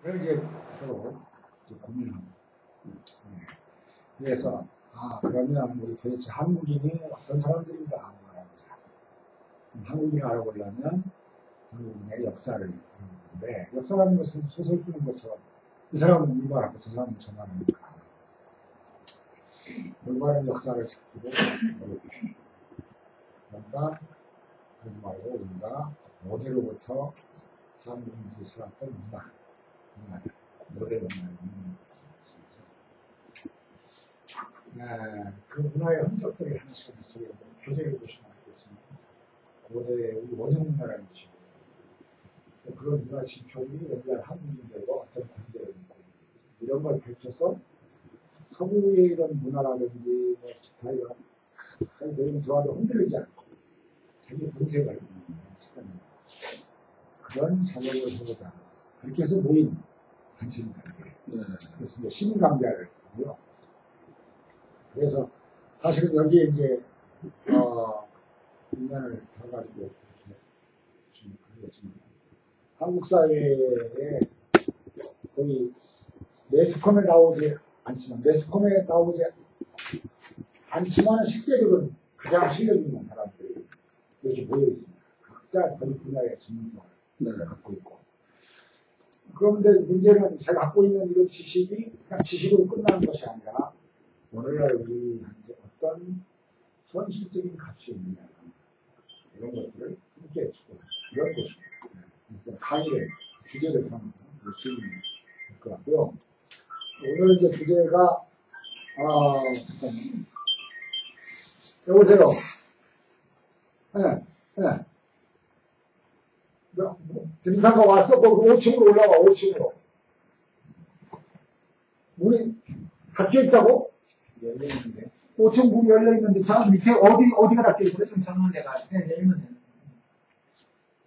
그걸 이제 서로 이제 고민하고. 그래서, 그러면 우리 도대체 한국인이 어떤 사람들인가 알아보자. 한국인을 알아보려면 한국인의 역사를 알아보는데, 역사라는 것은 소설 쓰는 것처럼 이 사람은 이 말하고 저 사람은 저 말하니까 올바른 역사를 찾기도 어렵고. 그러니까 그러지 말고 우리가 모대로부터 한국인들이 살았던 문화를 모대 문화를 그 문화의 흔적들이 하나씩 속에 교재를 보시면 알겠지만 고대의 원형 문화라는 것이고 그런 문화 지표들이 옛날 한국인들과 어떤 관계를 있고 이런 걸 펼쳐서 서구의 이런 문화라든지 뭐 기타 이런 내용 들어와도 흔들리지 않고 자기 본색을 찾는 그런 작업을 해보자. 그렇게 해서 모인 단체입니다. 그래서 이제 시민감자를 하고요. 그래서 사실은 여기에 이제 2년을 더 가지고 이렇게 하겠지만 한국 사회에 거의 매스컴에 나오지 않지만 실제적으로 가장 실력 있는 사람들이 이렇게 모여 있습니다. 각자 그 분야의 전문성을 갖고 있고. 그런데 문제는 제가 갖고 있는 이런 지식이 그냥 지식으로 끝나는 것이 아니라 오늘날 우리한테 어떤 현실적인 값이 있느냐 이런 것들을 함께 해주고 이런 것입니다. 그래서 강의를 주제를 삼는 것이 될 것 같고요. 오늘 이제 주제가 잠깐만요. 여보세요. 네. 등산가 왔어? 거기 5층으로 올라와. 5층으로. 문이 닫혀 있다고? 열려 있는데. 5층 문이 열려 있는데 저 밑에 어디가 닫혀 있어요? 좀 창문대가 그냥 열면 돼요.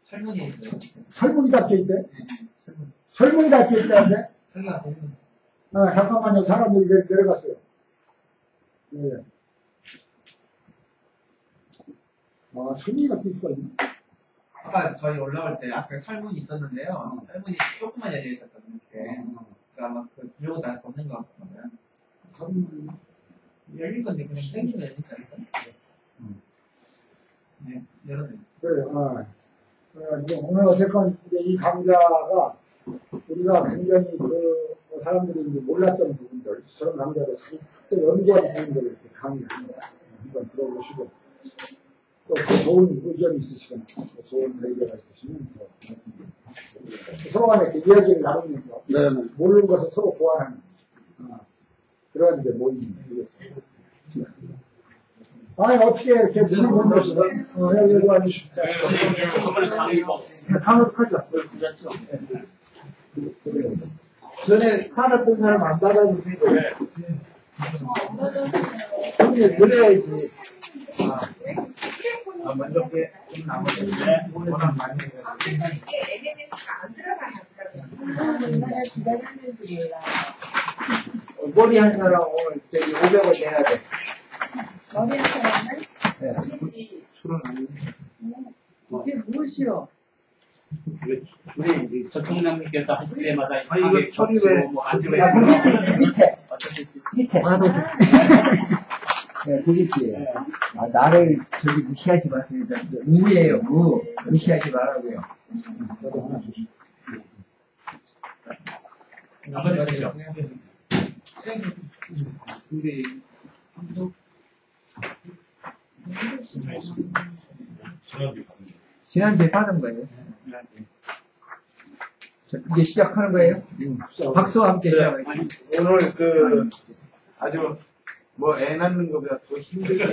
철문이 있어요. 철문이 닫혀 있대? 네, 철문. 철문이 닫혀 있다는데? 철문이 철문. 잠깐만요. 사람들이 내려갔어요. 네. 철문이 닫혀 있을 수가 있네. 아까 저희 올라올 때 아까 철문이 있었는데요. 철문이 조금만 열려 있었거든요. 그러니까 아마 그 비오고 다 걷는 것 같거든요. 철문이 열릴 건데 그냥 땡기면 열리지 않을까? 네, 열어줘요. 그래요. 오늘 어쨌건 이제 이 강좌가 우리가 굉장히 사람들이 이제 몰랐던 부분들, 저런 강좌를 각자 연구한 부분들을 이렇게 강의를 합니다. 한번 들어보시고, 또 좋은 의견이 있으시거나, 또 좋은 의견가 있으시면 더 말씀드리고, 서로 간에 이렇게 이야기를 나누면서, 모르는 것을 서로 보완하는, 그런 이제 모임이 되겠습니다. 아니, 어떻게 이렇게 눈을 못 보시나? 여기 와주십시오. 강을 크죠. 전에 받았던 사람 안 받아주세요. 근데 그래야지. 먼저 좀 남았는데 워낙 많이 해가지고 머리 한 사람 오늘 저기 500원 내야 돼. 머리 한 사람은? 네. 술은 아니고 이게 무엇이요? 우리 저통남님께서 하실 때마다 이거 처리를 밑에. 네, 그렇지. 나를 저기 무시하지 마세요. 무예요, 무. 무시하지 말라고요. 저도 하나 주시죠. 나가주시죠. 우리 지난주에 받은 거예요. 자, 이제 시작하는 거예요? 박수와 함께 시작해요. 오늘 아주 애 낳는 것보다 더 힘들게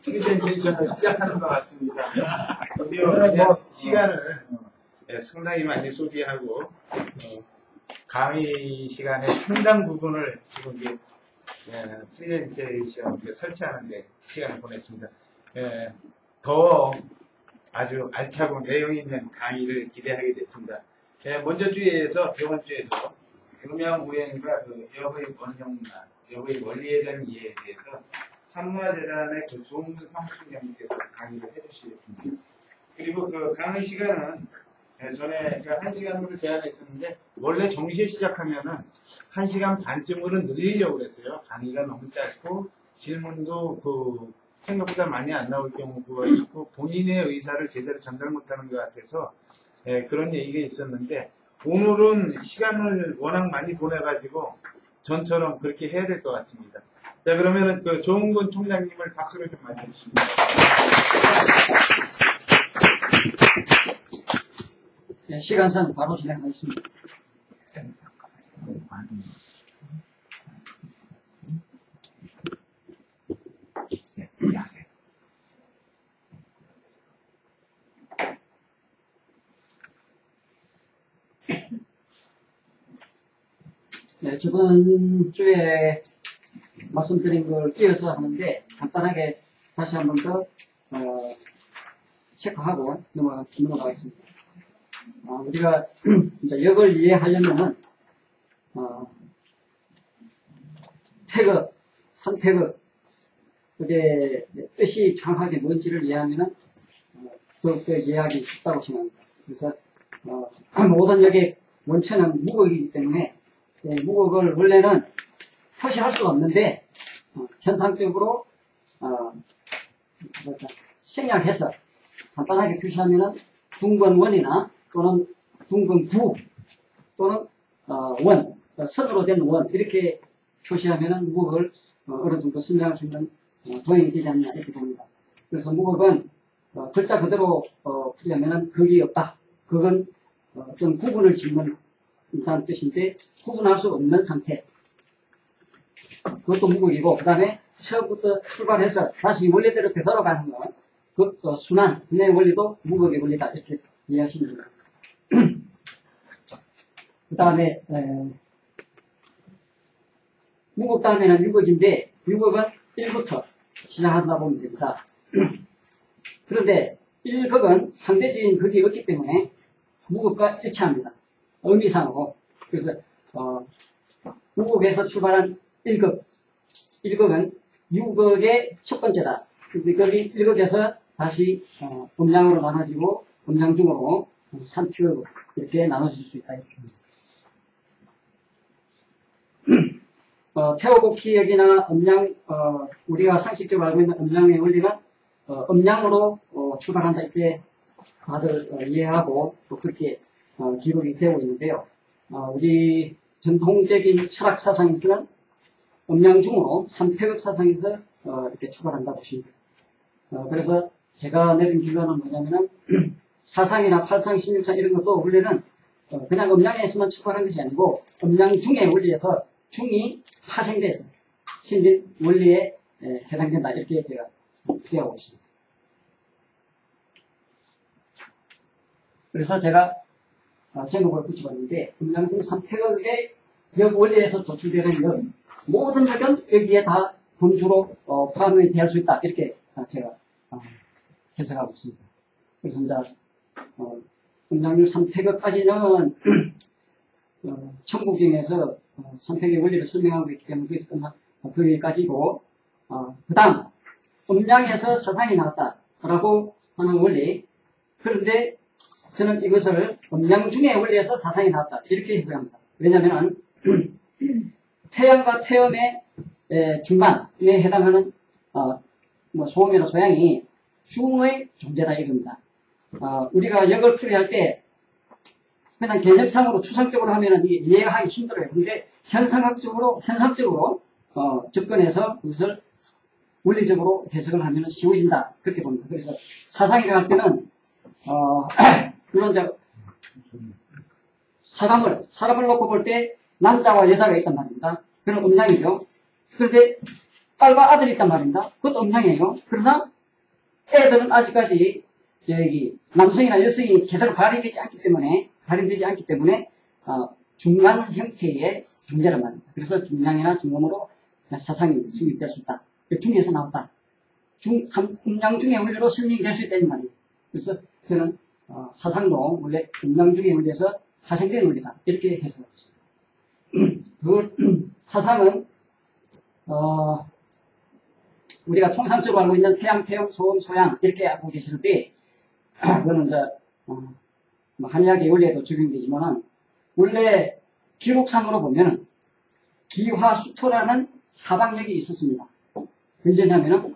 프레젠테이션을 시작하는 것 같습니다. 오늘 시간을 상당히 많이 소비하고 강의 시간의 상당 부분을 지금 이제 프레젠테이션 설치하는데 시간을 보냈습니다. 더 아주 알차고 내용 있는 강의를 기대하게 됐습니다. 먼저 주에서 저번 주에도 음양우행과 여의 원형문화, 여의 원리에 대한 이해에 대해서 한문화재단의 조은성 총장님께서 강의를 해주시겠습니다. 그리고 강의 시간은 전에 제가 1시간으로 제안했었는데, 원래 정시에 시작하면은 1시간 반쯤으로 늘리려고 그랬어요. 강의가 너무 짧고, 질문도 생각보다 많이 안 나올 경우가 있고, 본인의 의사를 제대로 전달 못하는 것 같아서, 그런 얘기가 있었는데, 오늘은 시간을 워낙 많이 보내가지고, 전처럼 그렇게 해야 될 것 같습니다. 자, 그러면은 조은근 총장님을 박수로 좀 맞아주십니다. 네, 시간상 바로 진행하겠습니다. 네, 이해하세요. 네, 저번 주에 말씀드린 걸 이어서 하는데 간단하게 다시 한 번 더 체크하고 넘어가겠습니다. 우리가 이제 역을 이해하려면은 태그, 선태그 그게 뜻이 정확하게 뭔지를 이해하면은 더욱더 이해하기 쉽다고 생각합니다. 그래서 모든 역의 원체는 무극이기 때문에 무극을 원래는 표시할 수가 없는데 현상적으로 생략해서 간단하게 표시하면은 둥근 원이나 또는 둥근 구 또는 원, 선으로 된 원 이렇게 표시하면은 무극을 어느 정도 설명할 수 있는 도형이 되지 않나 이렇게 봅니다. 그래서 무극은 글자 그대로 풀이하면은 극이 없다. 극은 어떤 구분을 짓는 다는 뜻인데 구분할 수 없는 상태. 그것도 무극이고 그 다음에 처음부터 출발해서 다시 원리대로 되돌아가는 건 그것도 순환, 분의 원리도 무극의 원리다 이렇게 이해하시면 됩니다. 그 다음에 무극 다음에는 유극인데 유극은 1부터 시작한다 보면 됩니다. 그런데 1극은 상대적인 극이 없기 때문에 무극과 일치합니다. 의미상으로. 그래서 무극에서 출발한 1극은 유극의 첫 번째다. 근데 거기 1극에서 다시 음량으로 나눠지고 음량중으로 3티어 이렇게 나눠질 수 있다. 이렇게. 태오곡기역이나 음량, 우리가 상식적으로 알고 있는 음량의 원리는 음량으로 출발한다 이렇게 다들 이해하고 또 그렇게 기록이 되고 있는데요. 우리 전통적인 철학 사상에서는 음량중으로 3태극 사상에서 이렇게 출발한다 보시면 돼요. 그래서 제가 내린 결론은 뭐냐면은 사상이나 팔상, 16상 이런 것도 원래는 그냥 음량에서만 출발한 것이 아니고 음량중의 원리에서 중이 파생돼서 생긴 원리에 해당된다 이렇게 제가 풀이하고 있습니다. 그래서 제가 제목을 붙여봤는데 음량중 3태극의 역 원리에서 도출되는 역 모든 역은 여기에 다 분주로 포함이 될 수 있다 이렇게 제가 해석하고 있습니다. 그래서 이제 음량중 3태극까지는 천국경에서 선택의 원리를 설명하고 있기 때문에 거기까지고 그 다음 음량에서 사상이 나왔다라고 하는 원리. 그런데 저는 이것을 음량 중의 원리에서 사상이 나왔다 이렇게 해석합니다. 왜냐하면 태양과 태음의 중간에 해당하는 소음이나 소양이 중의 존재다 이겁니다. 우리가 역을 풀이할 때 그냥 개념상으로 추상적으로 하면은 이해하기 힘들어요. 근데 현상적으로 접근해서 그것을 원리적으로 해석을 하면 쉬워진다. 그렇게 봅니다. 그래서 사상이라고 할 때는, 물론 이제 사람을 놓고 볼 때 남자와 여자가 있단 말입니다. 그건 음량이죠. 그런데 딸과 아들이 있단 말입니다. 그것도 음량이에요. 그러나 애들은 아직까지 남성이나 여성이 제대로 발휘되지 않기 때문에 중간 형태의 존재란 말입니다. 그래서 중량이나 중음으로 사상이 성립될 수 있다. 중에서 나왔다. 음량 중의 원리로 설명될 수 있다는 말이에요. 그래서 저는 사상도 원래 음량 중의 원리에서 파생된 원리다. 이렇게 해석하고 있습니다. 그 사상은 우리가 통상적으로 알고 있는 태양, 태음, 소음, 소양 이렇게 알고 계시는데 그거는 이제 한의학의 원리에도 적용되지만은 원래 기록상으로 보면은 기화수토라는 사방역이 있었습니다. 언제냐면은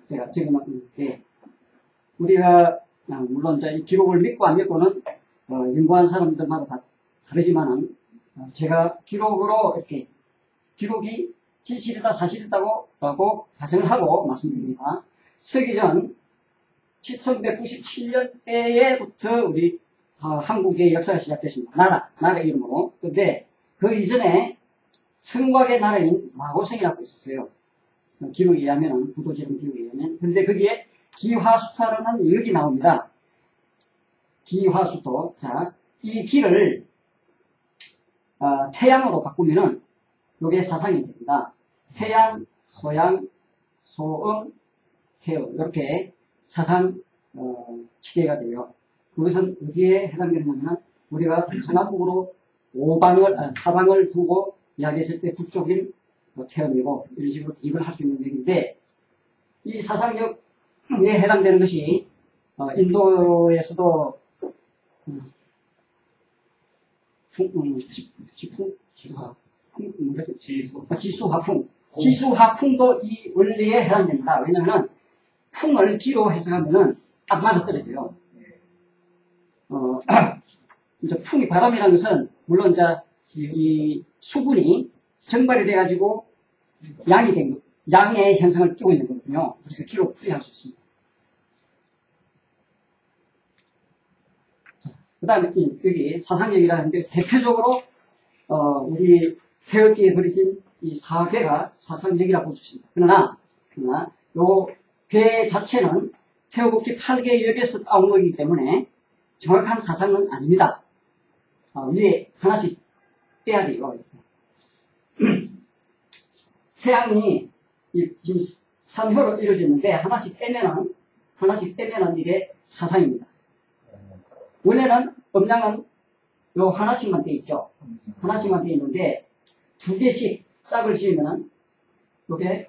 제가 지금 우리가 물론 이제 이 기록을 믿고 안 믿고는 연구한 사람들마다 다 다르지만은 제가 기록으로 이렇게 기록이 진실이다 사실이다고 가정을 하고 말씀드립니다. 서기전 7197년대에부터 우리 한국의 역사가 시작됐습니다. 나라 이름으로. 근데 그 이전에 성곽의 나라인 마고성이라고 있었어요. 기록에 의하면, 부도지름 기록에 의하면. 근데 거기에 기화수토라는 역이 나옵니다. 기화수토. 자, 이 기를 태양으로 바꾸면은 요게 사상이 됩니다. 태양, 소양, 소음, 태음. 이렇게 사상 체계가 돼요. 그것은 어디에 해당되느냐면 우리가 동서남북으로 사방을 두고 이야기했을 때 북쪽인 태음이고 이런 식으로 대입을 할 수 있는 얘기인데 이 사상력에 해당되는 것이 인도에서도 지수화풍도 이 원리에 해당됩니다. 왜냐하면 풍을 기로 해석하면은 딱 맞아 떨어져요. 이제 풍이 바람이라는 것은 물론 이제 이 수분이 증발이 돼가지고 양의 현상을 띠고 있는 거거든요. 그래서 기로 풀이할 수 있습니다. 그 다음에 여기 사상력이라는데 대표적으로 우리 태극기에 그려진 이 사괴가 사상력이라고 볼 수 있습니다. 그러나 요 괴 자체는 태극기 8개 역에서 따온 거기 때문에 정확한 사상은 아닙니다. 위에 하나씩 떼야 돼요. 태양이 지금 선효로 이루어졌는데 하나씩 떼면은 이게 사상입니다. 원래는 음양은 요 하나씩만 떼 있죠. 하나씩만 떼 있는데 두 개씩 짝을 지으면은 요게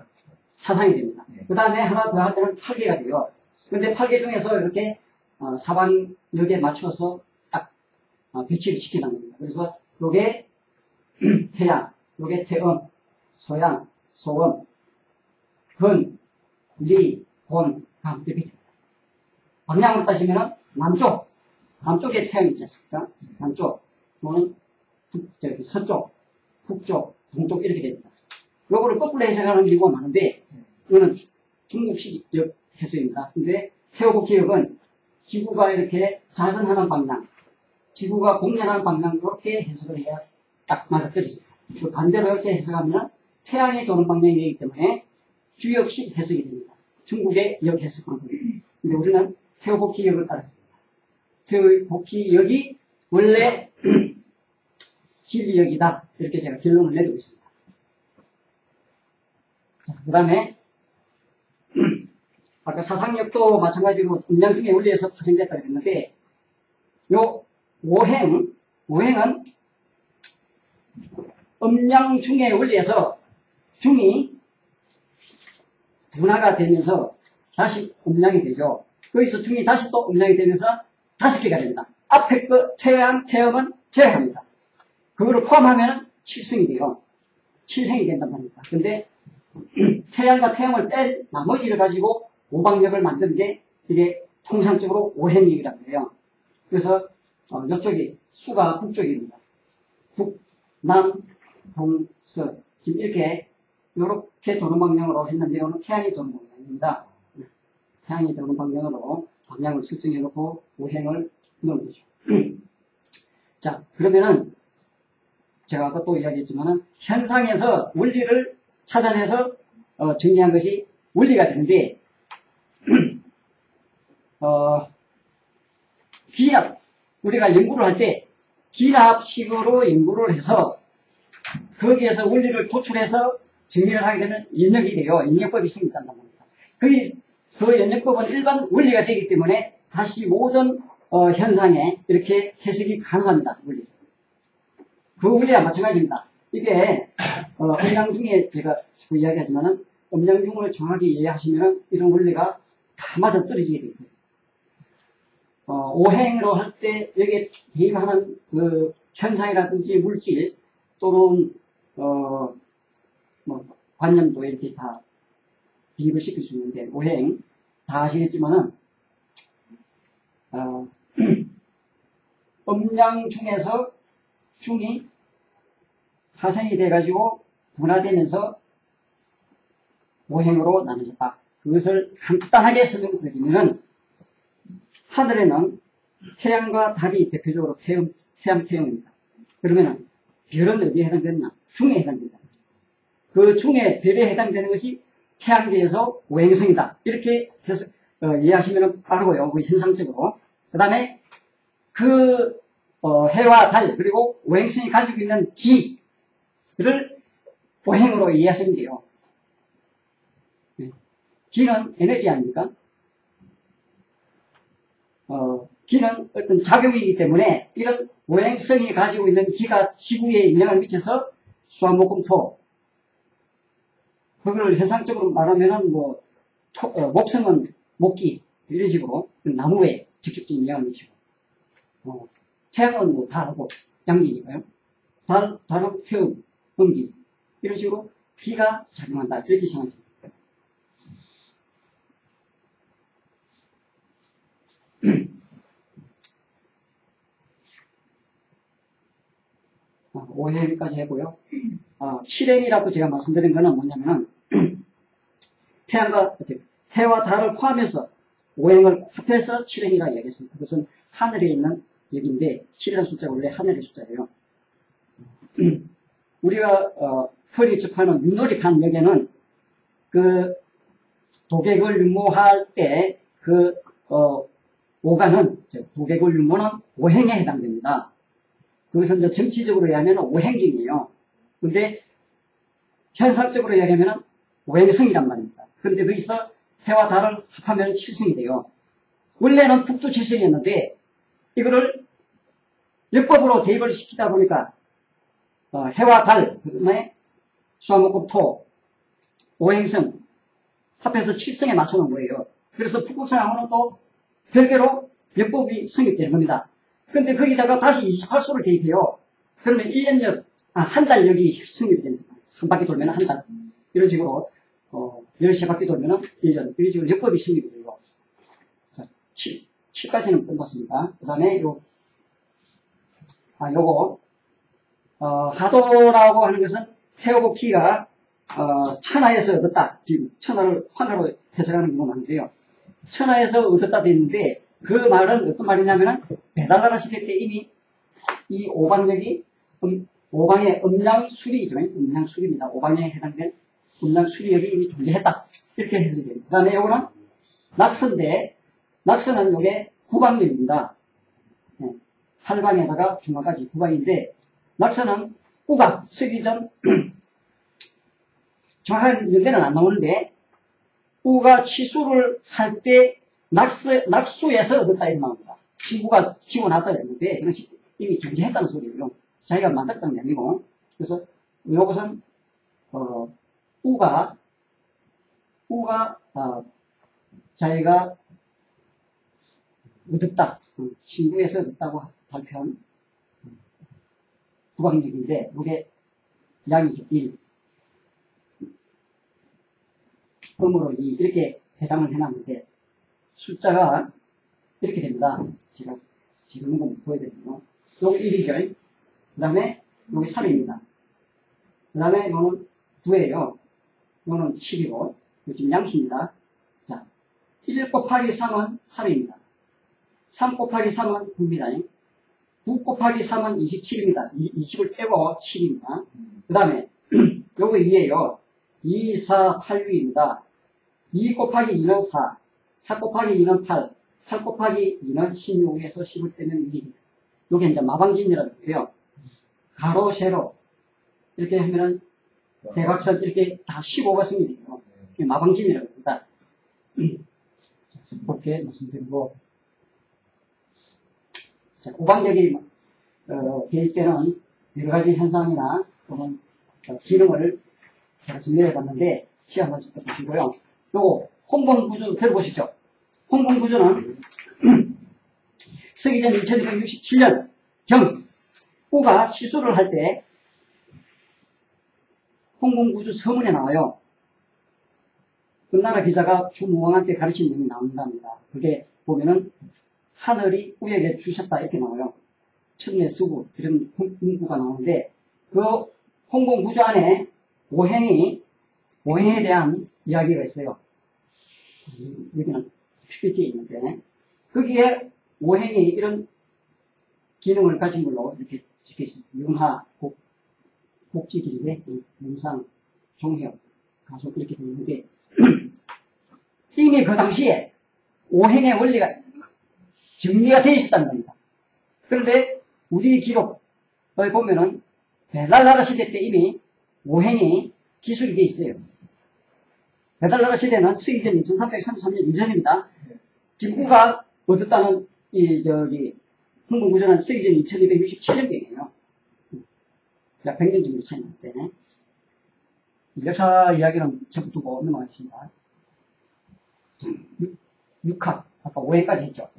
사상이 됩니다. 그 다음에 하나 더 할 때는 8개가 돼요. 근데 8개 중에서 이렇게 사방역에 맞춰서 딱 배치를 시키는 겁니다. 그래서 요게 태양, 요게 태음, 소양, 소음, 근, 리, 본, 감 이렇게 됩니다. 방향으로 따지면은 남쪽에 태양이 있지 않습니까? 남쪽, 또는 서쪽, 북쪽, 동쪽 이렇게 됩니다. 요거를 거꾸로 해석하는 경우가 많은데 이거는 중국식 해석입니다. 근데 태호복기역은 지구가 이렇게 자전하는 방향, 지구가 공전하는 방향 이렇게 해석을 해야 딱 맞아떨어집니다. 반대로 이렇게 해석하면 태양이 도는 방향이기 때문에 주역식 해석이 됩니다. 중국의 역 해석 방법입니다. 근데 우리는 태호복기역을 따릅니다. 태호복기역이 원래 진리역이다. 이렇게 제가 결론을 내리고 있습니다. 그 다음에 아까 사상력도 마찬가지로 음양중의 원리에서 파생됐다고 했는데 요 오행은 음양중의 원리에서 중이 분화가 되면서 다시 음양이 되죠. 거기서 중이 다시 또 음양이 되면서 5개가 됩니다. 앞에 거 태양, 태음은 제외합니다. 그거를 포함하면 7승이 돼요. 7행이 된단 말입니다. 근데 태양과 태양을 뺀 나머지를 가지고 오방역을 만든 게 이게 통상적으로 오행역이라고 해요. 그래서 이쪽이 수가 북쪽입니다. 북, 남, 동, 서 지금 이렇게 도는 방향으로 했는데 이거는 태양이 도는 방향입니다. 태양이 도는 방향으로 방향을 설정해 놓고 오행을 넣은 거죠. 자, 그러면은 제가 아까 또 이야기했지만은 현상에서 원리를 찾아내서 정리한 것이 원리가 되는데 기압 우리가 연구를 할 때 기압식으로 연구를 해서 거기에서 원리를 도출해서 정리를 하게 되면 연역이 돼요. 연역법이 생긴단 말입니다. 그 연역법은 일반 원리가 되기 때문에 다시 모든 현상에 이렇게 해석이 가능합니다. 원리. 그 원리와 마찬가지입니다. 이게 음양 중에 제가 자꾸 이야기하지만은 음양 중을 정확히 이해하시면 이런 원리가 다 맞아 떨어지게 돼 있어요. 오행으로 할 때 여기에 대입하는 그 현상이라든지 물질 또는 뭐 관념도 이렇게 다 비입을 시킬 수 있는데 오행 다 아시겠지만은 음양 중에서 중이 파생이 돼가지고 분화되면서 오행으로 나눠졌다. 그것을 간단하게 설명드리면 하늘에는 태양과 달이 대표적으로 태양입니다. 그러면은 별은 어디에 해당되나? 중에 해당된다. 그 중에 별에 해당되는 것이 태양계에서 오행성이다. 이렇게 해서 이해하시면 빠르고요. 그 현상적으로. 그 다음에 그 해와 달 그리고 오행성이 가지고 있는 기를 오행으로 이해하시면 돼요. 기는 에너지 아닙니까? 기는 어떤 작용이기 때문에 이런 오행성이 가지고 있는 기가 지구에 영향을 미쳐서 수화목금토 그걸 현상적으로 말하면은 목성은 목기 이런 식으로 나무에 직접적인 영향을 미치고 태양은 달하고 양기니까요. 달은 태음, 음기 이런 식으로 기가 작용한다 이렇게 생각합니다. 오행까지 했고요. 7행이라고 제가 말씀드린 거는 뭐냐면은 해와 달을 포함해서 오행을 합해서 7행이라고 얘기했습니다. 그것은 하늘에 있는 역인데 7이라는 숫자가 원래 하늘의 숫자예요. 우리가 흔히 접하는 윷놀이판 역에는 그 도객을 윷모할 때 그 오가는 도객을 윷모는 오행에 해당됩니다. 그것은 이제 정치적으로 얘기하면 오행징이에요. 근데 현상적으로 얘기하면 오행성이란 말입니다. 그런데 거기서 해와 달을 합하면 7성이 돼요. 원래는 북두 7성이었는데 이거를 역법으로 대입을 시키다 보니까 해와 달, 그다음에 수화목금토, 오행성 합해서 7성에 맞춰놓은 거예요. 그래서 북극성하고는 또 별개로 역법이 성립되는 겁니다. 근데 거기다가 다시 28수를 대입해요. 그러면 1년역, 한 달역이 성립이 됩니다. 한 바퀴 돌면 한 달. 이런 식으로, 13바퀴 돌면 1년. 이런 식으로 역법이 성립이 돼요. 자, 7까지는 끝났습니다. 그 다음에 요거, 하도라고 하는 것은 태오고 키가, 천하에서 얻었다. 지금 천하를 환하로 해석하는 경우가 많은데요. 천하에서 얻었다 됐는데, 그 말은 어떤 말이냐면은, 배달가라 시킬 때 이미 이 오방력이, 오방의 음양수리죠. 음양수리입니다. 오방에 해당된 음양수리역이 이미 존재했다. 이렇게 해석이 됩니다. 그 다음에 요거는 낙서인데, 낙서는 요게 구방력입니다. 네. 팔방에다가 중간까지 구방인데, 낙서는 우각, 쓰기 전, 정확한 연대는 안 나오는데, 우가 치수를 할 때 낙수에서 얻었다 이런 말입니다. 지구가 지원하다 했는데 이것이 이미 존재했다는 소리예요. 자기가 만들었다는 게 아니고. 그래서 이것은 우가 자기가 얻었다. 친구에서 얻었다고 발표한 구강력인데 이게 양이죠. 1. 음으로 2 이렇게 해당을 해놨는데 숫자가 이렇게 됩니다. 제가 지금 건 보여드리죠. 요게 1이죠. 그 다음에 요게 3입니다. 그 다음에 요는 9예요. 요는 7이고 요 지금 양수입니다. 자, 1 곱하기 3은 3입니다. 3 곱하기 3은 9입니다. 9 곱하기 3은 27입니다. 20을 빼고 7입니다. 그 다음에 요거 2예요. 2, 4, 8, 6입니다. 2 곱하기 2는 4, 4 곱하기 2는 8, 8 곱하기 2는 16에서 10을 빼면 2입니다. 요게 이제 마방진이라고 해요. 가로, 세로. 이렇게 하면은 대각선 이렇게 다 15가 생기네요. 이게 마방진이라고 합니다. 그렇게 말씀드리고. 자, 오방력이 대입되는 여러 가지 현상이나 또는 기능을 제가 정리해 봤는데, 시간 한번 보시고요. 요거, 홍봉구조 들어보시죠. 홍봉구조는 서기전 2267년 경 우가 시술을 할 때 홍공구주 서문에 나와요. 금나라 기자가 주무왕한테 가르친 내용이 나온답니다. 그게 보면은 하늘이 우에게 주셨다 이렇게 나와요. 천리의 서구 이런 문구가 나오는데 그 홍공구주 안에 오행에 대한 이야기가 있어요. 여기는 PPT에 있는데 거기에 오행이 이런 기능을 가진 걸로 이렇게 적혀 있습니다. 융하, 복지기술의 문상, 종혁, 가속 이렇게 되어 있는데 이미 그 당시에 오행의 원리가 정리가 되어 있었다는 겁니다. 그런데 우리 기록을 보면은 배달나라 시대 때 이미 오행이 기술이 되어 있어요. 배달나라 시대는 서기전 2333년 이전입니다. 김구가 얻었다는 흥분구조는 서기전 2267년경이에요. 약 100년 정도 차이 나기 때문에 역사 이야기는 전부 두고 넘어가겠습니다. 육합, 아까 5회까지 했죠.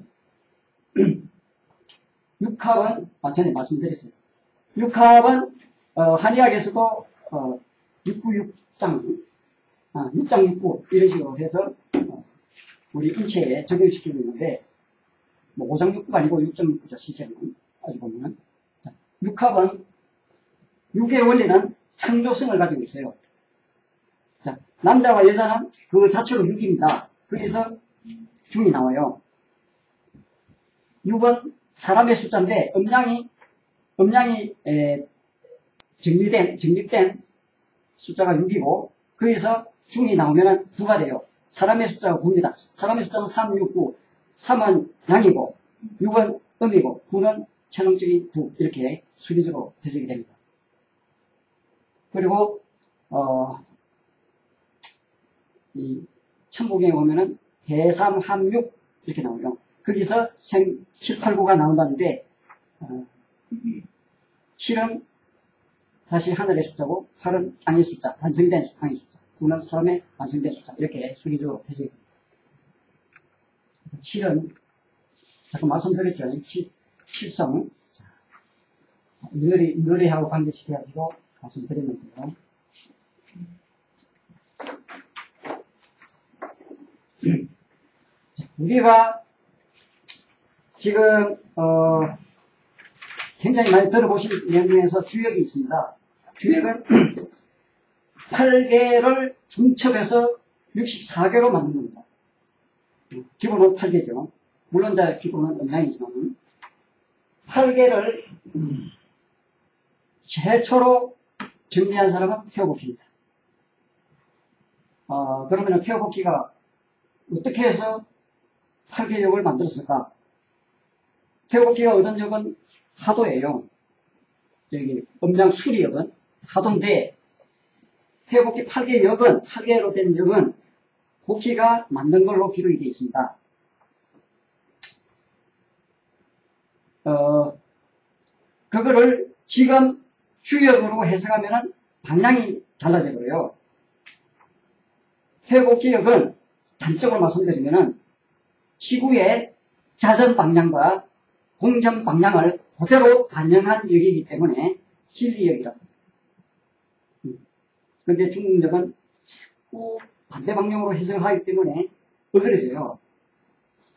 육합은 전에 말씀드렸어요. 육합은 한의학에서도 696장, 6장6구 이런 식으로 해서 우리 인체에 적용시키고 있는데 뭐 5장6구가 아니고 6.6구죠. 실제로는 따지고 보면 육합은 육의 원리는 창조성을 가지고 있어요. 자, 남자와 여자는 그 자체로 육입니다. 그래서 중이 나와요. 6은 사람의 숫자인데 음량이 정립된 숫자가 6이고 거기서 중이 나오면 9가 돼요. 사람의 숫자가 9입니다. 사람의 숫자는 3, 6, 9. 3은 양이고 6은 음이고 9는 천왕적인 9 이렇게 수리적으로 해석이 됩니다. 그리고 이 천국에 보면은 대삼함육 이렇게 나오죠. 거기서 생 7, 8, 9가 나온다는데 7은 다시 하늘의 숫자고 8은 땅의 숫자, 완성된 땅의 숫자, 9는 사람의 완성된 숫자 이렇게 수리적으로 해석이 됩니다. 7은 잠깐 말씀드렸죠. 7성 너리하고 관계시켜가지고 말씀드렸는데요. 우리가 지금 굉장히 많이 들어보신 내용 중에서 주역이 있습니다. 주역은 8개를 중첩해서 64개로 만든 겁니다. 기본은 8개죠. 물론 기본은 음량이지만 8개를 최초로 정리한 사람은 테오보키입니다. 그러면 테오보키가 어떻게 해서 8개 역을 만들었을까? 테오보키가 얻은 역은 하도예요. 여기 음량 수리역은 하도인데 테오보키 8개 역은 8개로 된 역은 보키가 만든 걸로 기록이 되어 있습니다. 그거를 지금 주역으로 해석하면 방향이 달라져 버려요. 테오보키 역은 단적으로 말씀드리면 지구의 자전 방향과 공전 방향을 그대로 반영한 역이기 때문에 진리역이라고 합니다. 그런데 중국역은 자꾸 반대 방향으로 해석을 하기 때문에 어그러져요.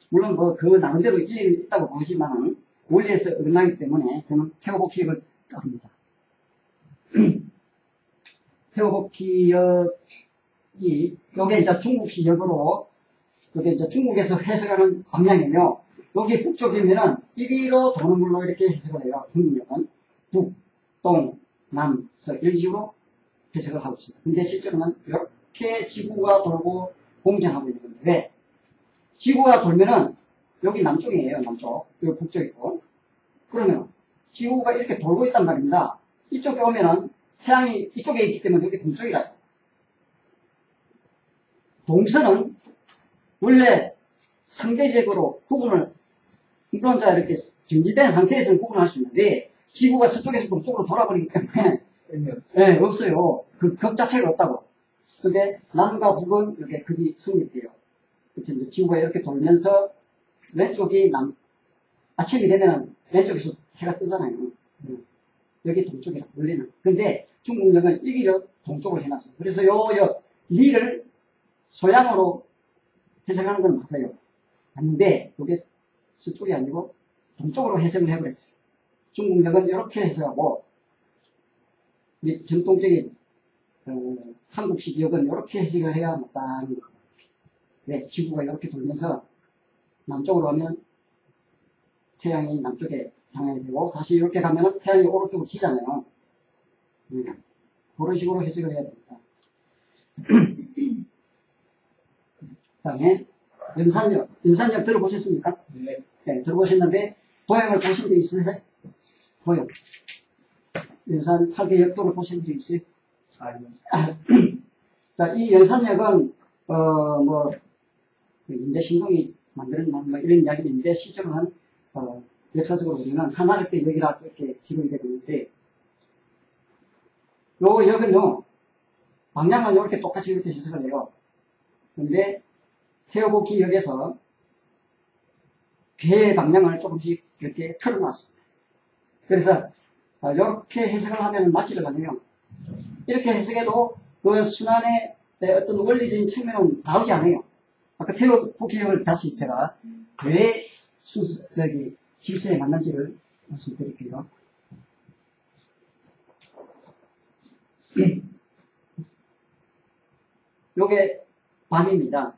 물론 그 나름대로 일리는 있다고 보지만 원리에서 어긋나기 때문에 저는 테오보키역을 따릅니다. 테오보키역이 요게 이제 중국역으로 그게 이제 중국에서 해석하는 방향이며 여기 북쪽이면은 이리로 도는 걸로 이렇게 해석을 해요. 중국역은 북, 동, 남, 서 이런 식으로 해석을 하고 있습니다. 근데 실제로는 이렇게 지구가 돌고 공전하고 있는 건데 왜? 지구가 돌면은 여기 남쪽이에요. 남쪽. 여기 북쪽이고. 그러면 지구가 이렇게 돌고 있단 말입니다. 이쪽에 오면은 태양이 이쪽에 있기 때문에 여기 동쪽이라요. 동서는 원래 상대적으로 구분을 물론 이렇게 정지된 상태에서는 구분할 수 있는데 지구가 서쪽에서 동쪽으로 돌아버리기 때문에 네, 없어요. 그 급 자체가 없다고. 근데 남과 북은 이렇게 급이 성립돼요. 그래서 이제 지구가 이렇게 돌면서 왼쪽이 아침이 되면은 왼쪽에서 해가 뜨잖아요. 여기 동쪽이라 원래는. 근데 중국역은 여기를 동쪽으로 해놨어요. 그래서 요 리를 소양으로 해석하는 건 맞아요. 맞는데 이게 서쪽이 아니고 동쪽으로 해석을 해버렸어요. 중국역은 이렇게 해석하고 전통적인 한국식 역은 이렇게 해석을 해야 맞다는 거예요. 네, 지구가 이렇게 돌면서 남쪽으로 가면 태양이 남쪽에 향해야 되고 다시 이렇게 가면 태양이 오른쪽으로 치잖아요. 그런 식으로 해석을 해야 됩니다. 그 다음에 연산역 들어보셨습니까? 네. 네, 들어보셨는데 도형을 보신 적 있으세요? 도형. 연산 8개 역도를 보신 적 있어요? 아니요. 자, 이 연산역은 임대신동이 만드는 뭐 이런 이야기는 있는데 실제로는 역사적으로 보면 하나역대 역이라 이렇게 기록이 되고 있는데 요 역은요 방향은 이렇게 똑같이 이렇게 해석을 해요. 그런데 태어보기 역에서 배의 방향을 조금씩 이렇게 틀어놨습니다. 그래서 이렇게 해석을 하면 맞지를 않아요. 이렇게 해석해도 그 순환의 어떤 원리적인 측면은 나오지 않아요. 아까 태어보기 역을 다시 제가 왜 질서에 맞는지를 말씀드릴게요. 요게 밤입니다.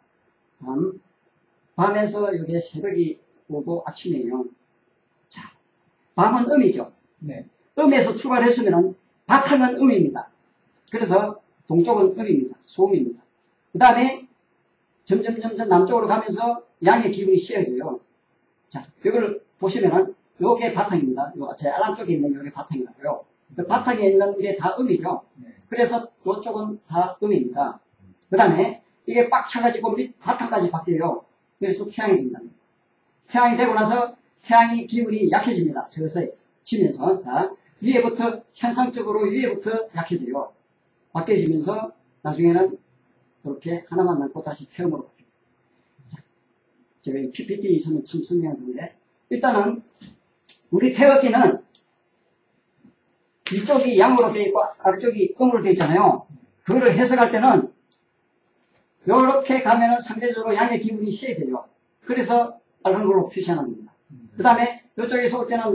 밤에서 요게 새벽이 오고 아침이에요. 자, 밤은 음이죠. 네. 음에서 출발했으면은 바탕은 음입니다. 그래서 동쪽은 음입니다. 소음입니다. 그 다음에 점점 남쪽으로 가면서 양의 기운이 씌어져요. 자, 이걸 보시면은 요게 바탕입니다. 제 아래쪽에 있는 요게 바탕이라고요. 그 바탕에 있는 게 다 음이죠. 네. 그래서 요쪽은 다 음입니다. 그 다음에 이게 꽉 차가지고 바탕까지 바뀌어요. 그래서 태양이 됩니다. 태양이 되고 나서 태양이 기운이 약해집니다. 서서히 지면서 자, 위에부터 현상적으로 위에부터 약해져요. 바뀌어지면서 나중에는 이렇게 하나만 남고 다시 태음으로 바뀝니다. 자, 제가 이 PPT에서는 참 설명을 주는데 일단은 우리 태극기는 이쪽이 양으로 되어 있고 아래쪽이 음으로 되어 있잖아요. 그거를 해석할 때는 이렇게 가면은 상대적으로 양의 기운이 세져요. 그래서 빨간 걸로 표시하는 겁니다. 그 다음에 이쪽에서 올 때는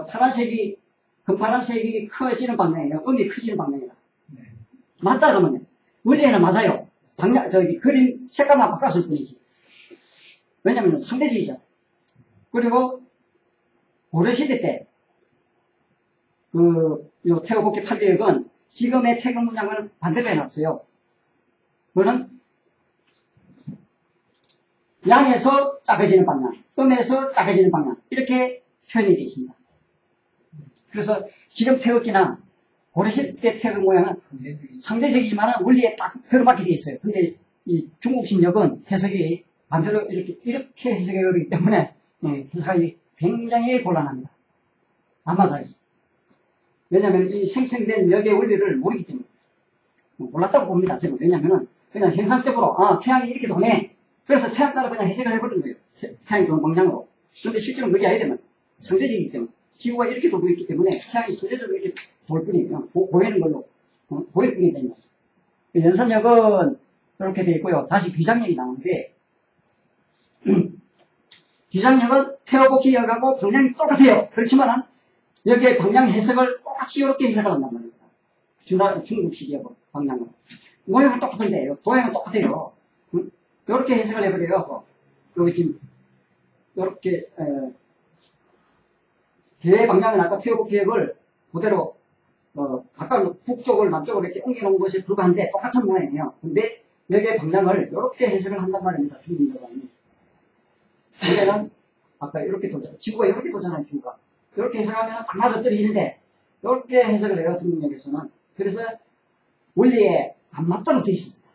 파란색이 금파란색이 커지는 방향이에요. 음이 커지는 방향이다. 네. 맞다 그러면 원리에는 맞아요. 그림 색깔만 바꿨을 뿐이지. 왜냐면 상대적이죠. 그리고 고려시대 때 요 태어복기 8대역은 지금의 태극 문양을 반대로 해놨어요. 그거는 양에서 작아지는 방향, 음에서 작아지는 방향 이렇게 표현이 되어 있습니다. 그래서 지금 태극기나 고려시대 태극 모양은 상대적이지만 원리에 딱 들어맞게 되어 있어요. 근데 이 중국신역은 해석이 반대로 이렇게 해석해 버리기 때문에 해석이 굉장히 곤란합니다. 안 맞아요. 왜냐하면 이 생성된 역의 원리를 모르기 때문에 몰랐다고 봅니다. 저는 왜냐하면 그냥 현상적으로 태양이 이렇게 도네. 그래서 태양 따라 그냥 해석을 해버린 거예요. 태양이 도는 방향으로. 그런데 실제로 그게 아니되면 상대적이기 때문에 지구가 이렇게 돌고 있기 때문에 태양이 상대적으로 이렇게 돌 뿐이에요. 보이는 걸로 보일 뿐이다. 연산역은 이렇게 되어 있고요. 다시 귀장역이 나오는데 귀장역은 태어복기역하고 방향이 똑같아요. 그렇지만 여기에 방향 해석을 똑같이 이렇게 해석을 한단 말입니다. 중국식이요, 방향은. 모양은 똑같은데, 도형은 똑같아요. 이렇게 해석을 해버려요. 여기 지금, 이렇게, 계획 방향은 아까 태어복기역을 그대로, 가까운 북쪽을 남쪽으로 이렇게 옮겨놓은 것에 불과한데 똑같은 모양이에요. 근데 여기에 방향을 이렇게 해석을 한단 말입니다. 중국인들은. 여기는 아까 이렇게 돌잖아요. 지구가 이렇게 돌잖아요, 지구가. 이렇게 해석하면 딱 맞아 떨어지는데 이렇게 해석을 해요. 중국역에서는. 그래서 원리에 안 맞도록 되어 있습니다.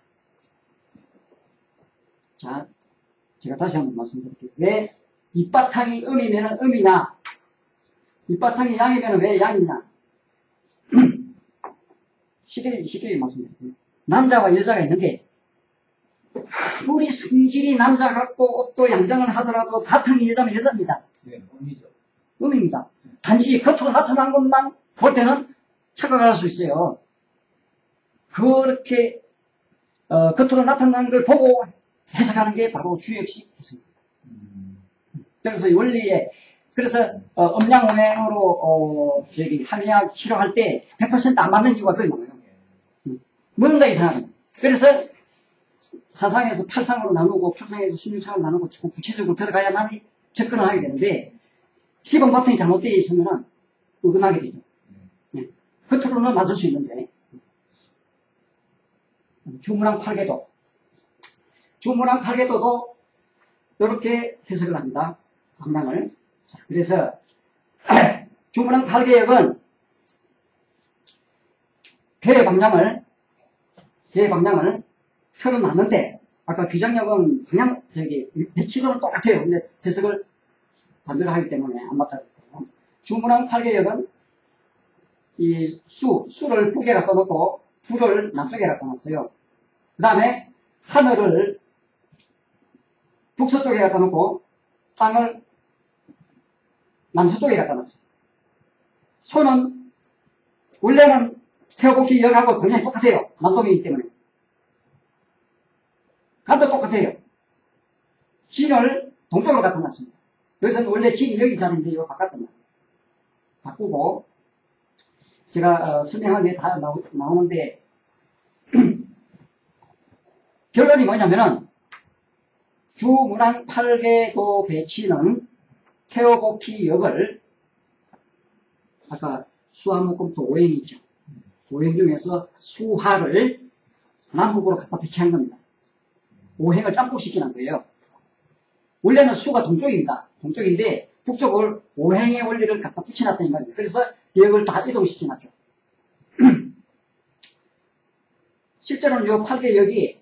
자, 제가 다시 한번 말씀드릴게요. 왜 윗바탕이 음이면 음이냐, 윗바탕이 양이면 왜 양이냐. 쉽게 말씀드릴게요. 남자와 여자가 있는데 아무리 성질이 남자 같고 옷도 양장을 하더라도 바탕이 여자면 여자입니다. 네, 의미죠. 의미입니다. 단지 겉으로 나타난 것만 볼 때는 착각할 수 있어요. 그렇게 겉으로 나타난 걸 보고 해석하는 게 바로 주역식 해석입니다. 그래서 원리에 그래서 음양오행으로 한의학 치료할 때 100% 안 맞는 이유가 그게 뭐예요? 뭔가 이상하다. 그래서 사상에서 8상으로 나누고 8상에서 16상으로 나누고 자꾸 구체적으로 들어가야만 접근을 하게 되는데 기본 바탕이 잘못되어 있으면 의근하게 되죠. 네. 겉으로는 맞을 수 있는데 주문항 8개도 주문항 8개도도 이렇게 해석을 합니다. 방랑을. 그래서 주문항 8개역은 대방향을 표현놨는데 아까 규정역은 그냥 배치도는 똑같아요. 근데 해석을 반대로 하기 때문에 안 맞다고 했어요. 주문항 8개역은 이 수를 북에 갖다 놓고 불을 남쪽에 갖다 놨어요. 그 다음에 하늘을 북서쪽에 갖다 놓고 땅을 남서쪽에 갖다 놨어요. 소는 원래는 태어복기 역하고 굉장히 똑같아요. 남동이기 때문에. 간도 똑같아요. 진을 동쪽으로 갖다 놨습니다. 여기서는 원래 진이 여기 자리인데 이거 바꿨단 말이에요. 바꾸고 제가 설명한 게 다 나오는데 결론이 뭐냐면은 주문항 8개도 배치는 태어복기 역을 아까 수화목금토 오행이 있죠. 오행 중에서 수화를 남북으로 갖다 배치한 겁니다. 오행을 짬뽕시키는 거예요. 원래는 수가 동쪽입니다. 동쪽인데 북쪽을 오행의 원리를 갖다 붙여놨다는 말이에요. 그래서 역을 다 이동시켜놨죠. 실제로는 이 8개 역이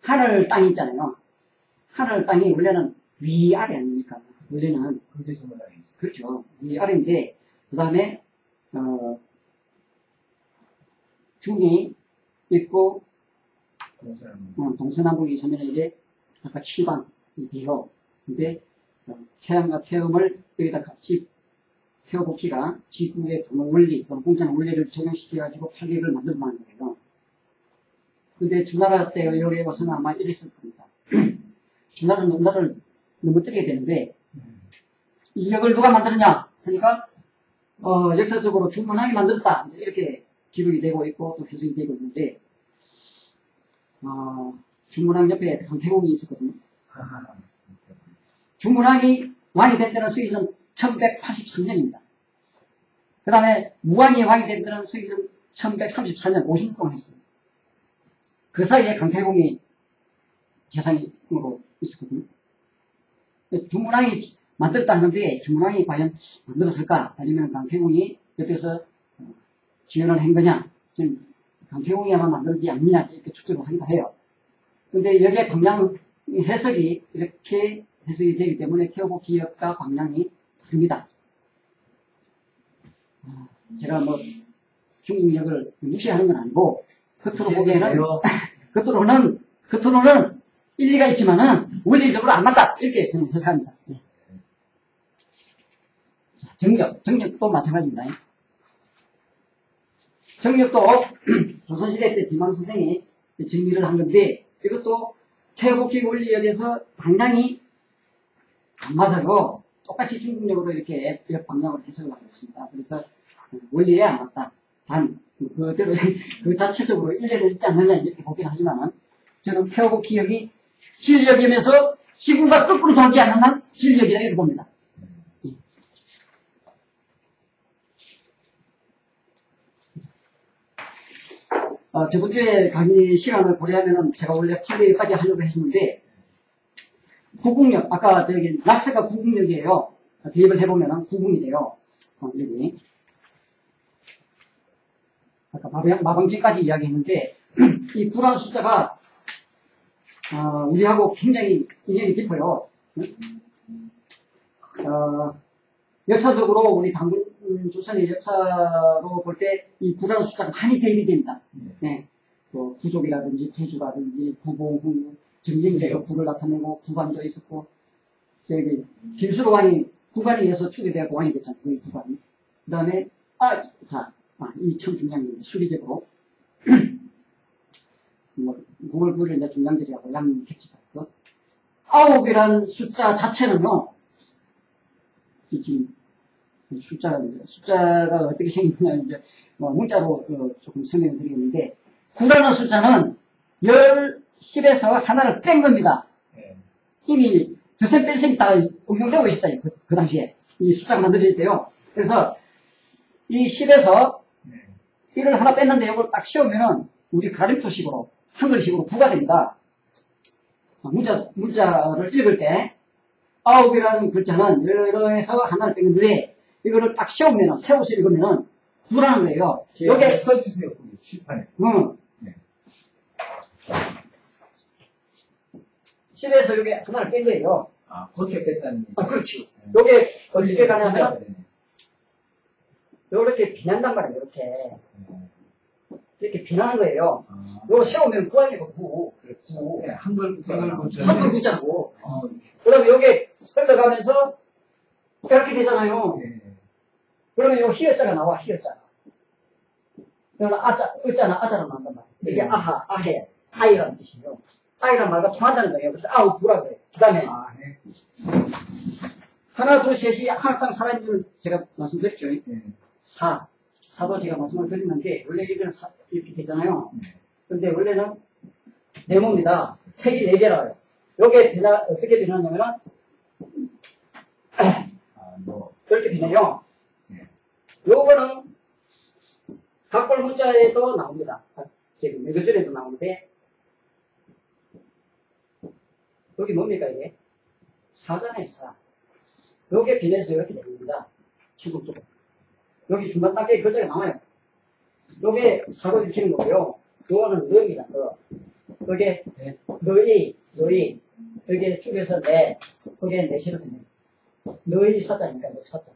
하늘 땅이 있잖아요. 하늘 땅이 원래는 위아래 아닙니까? 원래는 그렇죠. 위아래인데 그 다음에 중이 있고 동서남북이 있으면 이게 아까 7방이 돼요. 근데 태양과 태음을 여기다 같이 태어복기가 지구의 도는 원리 또는 공짜는 원리를 적용시켜가지고 8개를 만들어낸 거예요. 근데 주나라 때 여기 와서는 아마 이랬을 겁니다. 주나라는 농사를 넘어뜨리게 되는데 이 역을 누가 만들었냐 하니까 역사적으로 주문항이 만들었다 이렇게 기록이 되고 있고 또 해석이 되고 있는데 주문항 옆에 강태공이 있었거든요. 주문항이 왕이 된 때는 서기전 1183년입니다. 그 다음에 무왕이 왕이 된 때는 서기전 1134년 50년 동안 했어요. 그 사이에 강태공이 재상으로 있었거든요. 주문왕이 만들었다는데 주문왕이 과연 만들었을까? 아니면 강태공이 옆에서 지원을 한 거냐? 지금 강태공이 아마 만든 게 아니냐? 이렇게 추측을 하기도 해요. 근데 여기에 방향 해석이 이렇게 해석이 되기 때문에 태어복 기역과 방향이 다릅니다. 제가 뭐 중국역을 무시하는 건 아니고 겉으로 보기에는 겉으로는 일리가 있지만은 원리적으로 안 맞다 이렇게 저는 해석합니다. 네. 정력도 마찬가지입니다. 정력도 조선시대 때 비망 선생이 정리를 한 건데 이것도 태어복기 원리역에서 방향이 안 맞아요. 똑같이 중국역으로 이렇게 방향으로 해석을 하고 있습니다. 그래서 원리에 안 맞다. 단 그대로 그 자체적으로 일리는 있지 않느냐 이렇게 보긴 하지만은 저는 태어복기 역이 진력이면서 지구가 거꾸로 돌지 않는 한 진력이다 이렇게 봅니다. 저번 주에 강의 시간을 고려하면은 제가 원래 8개까지 하려고 했었는데 구궁역 아까 저기 낙서가 구궁역이에요. 대입을 해보면은 구궁이 돼요. 여기 아까 마방지까지 이야기했는데 이 9라는 숫자가 우리하고 굉장히 인연이 깊어요. 역사적으로 우리 당군 조선의 역사로 볼 때 이 9라는 숫자가 많이 대입이 됩니다. 네. 뭐 구족이라든지 구주라든지 구봉, 정쟁제가 국을 나타내고 구관도 있었고 저기 김수로 왕이 구관에 의해서 추대되고 왕이 됐잖아요. 그 구관이. 그 다음에 이 참 중요한 게 수리적으로 뭐 국을 부르는 중량들이라고 양이 겹치다 해서 9이란 숫자 자체는요. 지금 숫자가 어떻게 생겼냐 이제 문자로 조금 설명을 드리겠는데 9라는 숫자는 10에서 하나를 뺀 겁니다. 이미 두셈 뺄셈이 다 응용되고 있었다. 그 당시에 이 숫자가 만들어질 때요. 그래서 이 10에서 1을 하나 뺐는데 이걸 딱 씌우면은 우리 가림표식으로 한글식으로 9가 됩니다. 문자를 읽을 때 9이라는 글자는 여러에서 하나를 뺐는데 이거를 딱 씌우면은 세워서 읽으면은 9라는 거예요. 요게 써주세요. 칠판에. 10에서 요게 하나를 뺀 거예요. 아, 그렇게 뺐다는. 그렇지. 요게 어떻게 가냐면 요렇게 비난단 말이에요. 이렇게 비난하는 거예요. 요거 세우면 9아니고 9. 그렇죠. 네, 한글 구자고. 그 다음에 요게 흘러가면서 이렇게 되잖아요. 그러면 요 히읗자가 나와, 히읗자가. 이거는 의자나 아자로 나온단 말이에요. 이게 아하, 아해, 아이라는 뜻이에요. 아이란 말과 통한다는 거예요. 그래서 아우, 9라고 해요. 그 다음에 하나, 둘, 셋이 항상 살아있는 줄 제가 말씀드렸죠. 4도 제가 말씀을 드렸는데 원래 이건 이렇게 되잖아요. 근데 원래는 네모입니다. 팩이 4개라고요. 요게 어떻게 변하냐면은 이렇게 변해요. 요거는 각골 문자에도 나옵니다. 지금 매거진에도 나오는데 여기 뭡니까 이게? 4잖아요. 4. 요게 변해서 이렇게 됩니다. 지금쪽으로. 여기 중간 단계에 글자가 나와요. 요게 사고 일으키는 거고요. 요거는 너입니다. 요게 너희 여기에 쭉에서 내 거기에 내시로 되네. 너희 사자니까 여기 사자.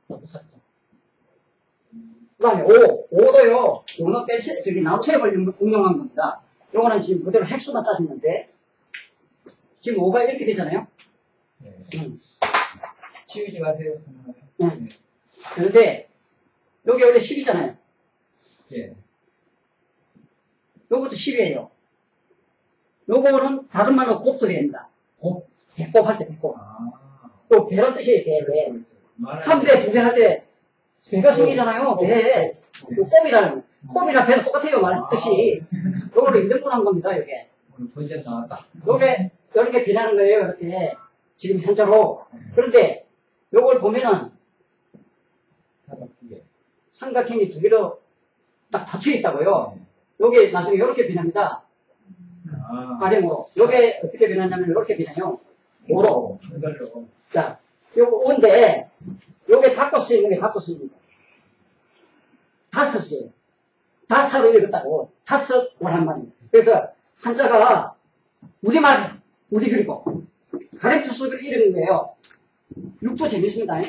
여기 사자. 그 다음에 5도요. 요거는 저기 나무책을 응용한 겁니다. 요거는 지금 그대로 핵수만 따졌는데 지금 5가 이렇게 되잖아요. 치우지 마세요. 그런데 여기 원래 10이잖아요. 요것도 10이에요. 요거는 다른 말로 곱석이 됩니다. 배꼽 할 때 배꼽. 또 배란 뜻이에요. 배. 한 배, 두 배 할 때 배가 생기잖아요. 배. 꼽이라는 꼽이랑 배는 똑같아요. 말 뜻이. 요거를 인정분한 겁니다. 요게. 오늘 본전 나왔다. 요게 이렇게 비나는 거예요. 이렇게 지금 현재로. 그런데 요걸 보면은 삼각형이 두 개로 딱 닫혀 있다고요. 요게 나중에 이렇게 변합니다. 아령으로. 요게 어떻게 변하냐면 이렇게 변해요. 5로. 자, 요거 5인데 요게 닫고 쓰이는 게 닫고 쓰이는 거. 다섯이에요. 다섯으로 읽었다고. 다섯 오란 말입니다. 그래서 한자가 우리말, 우리 그리고 가래투 수를 이르는 거예요. 6도 재밌습니다.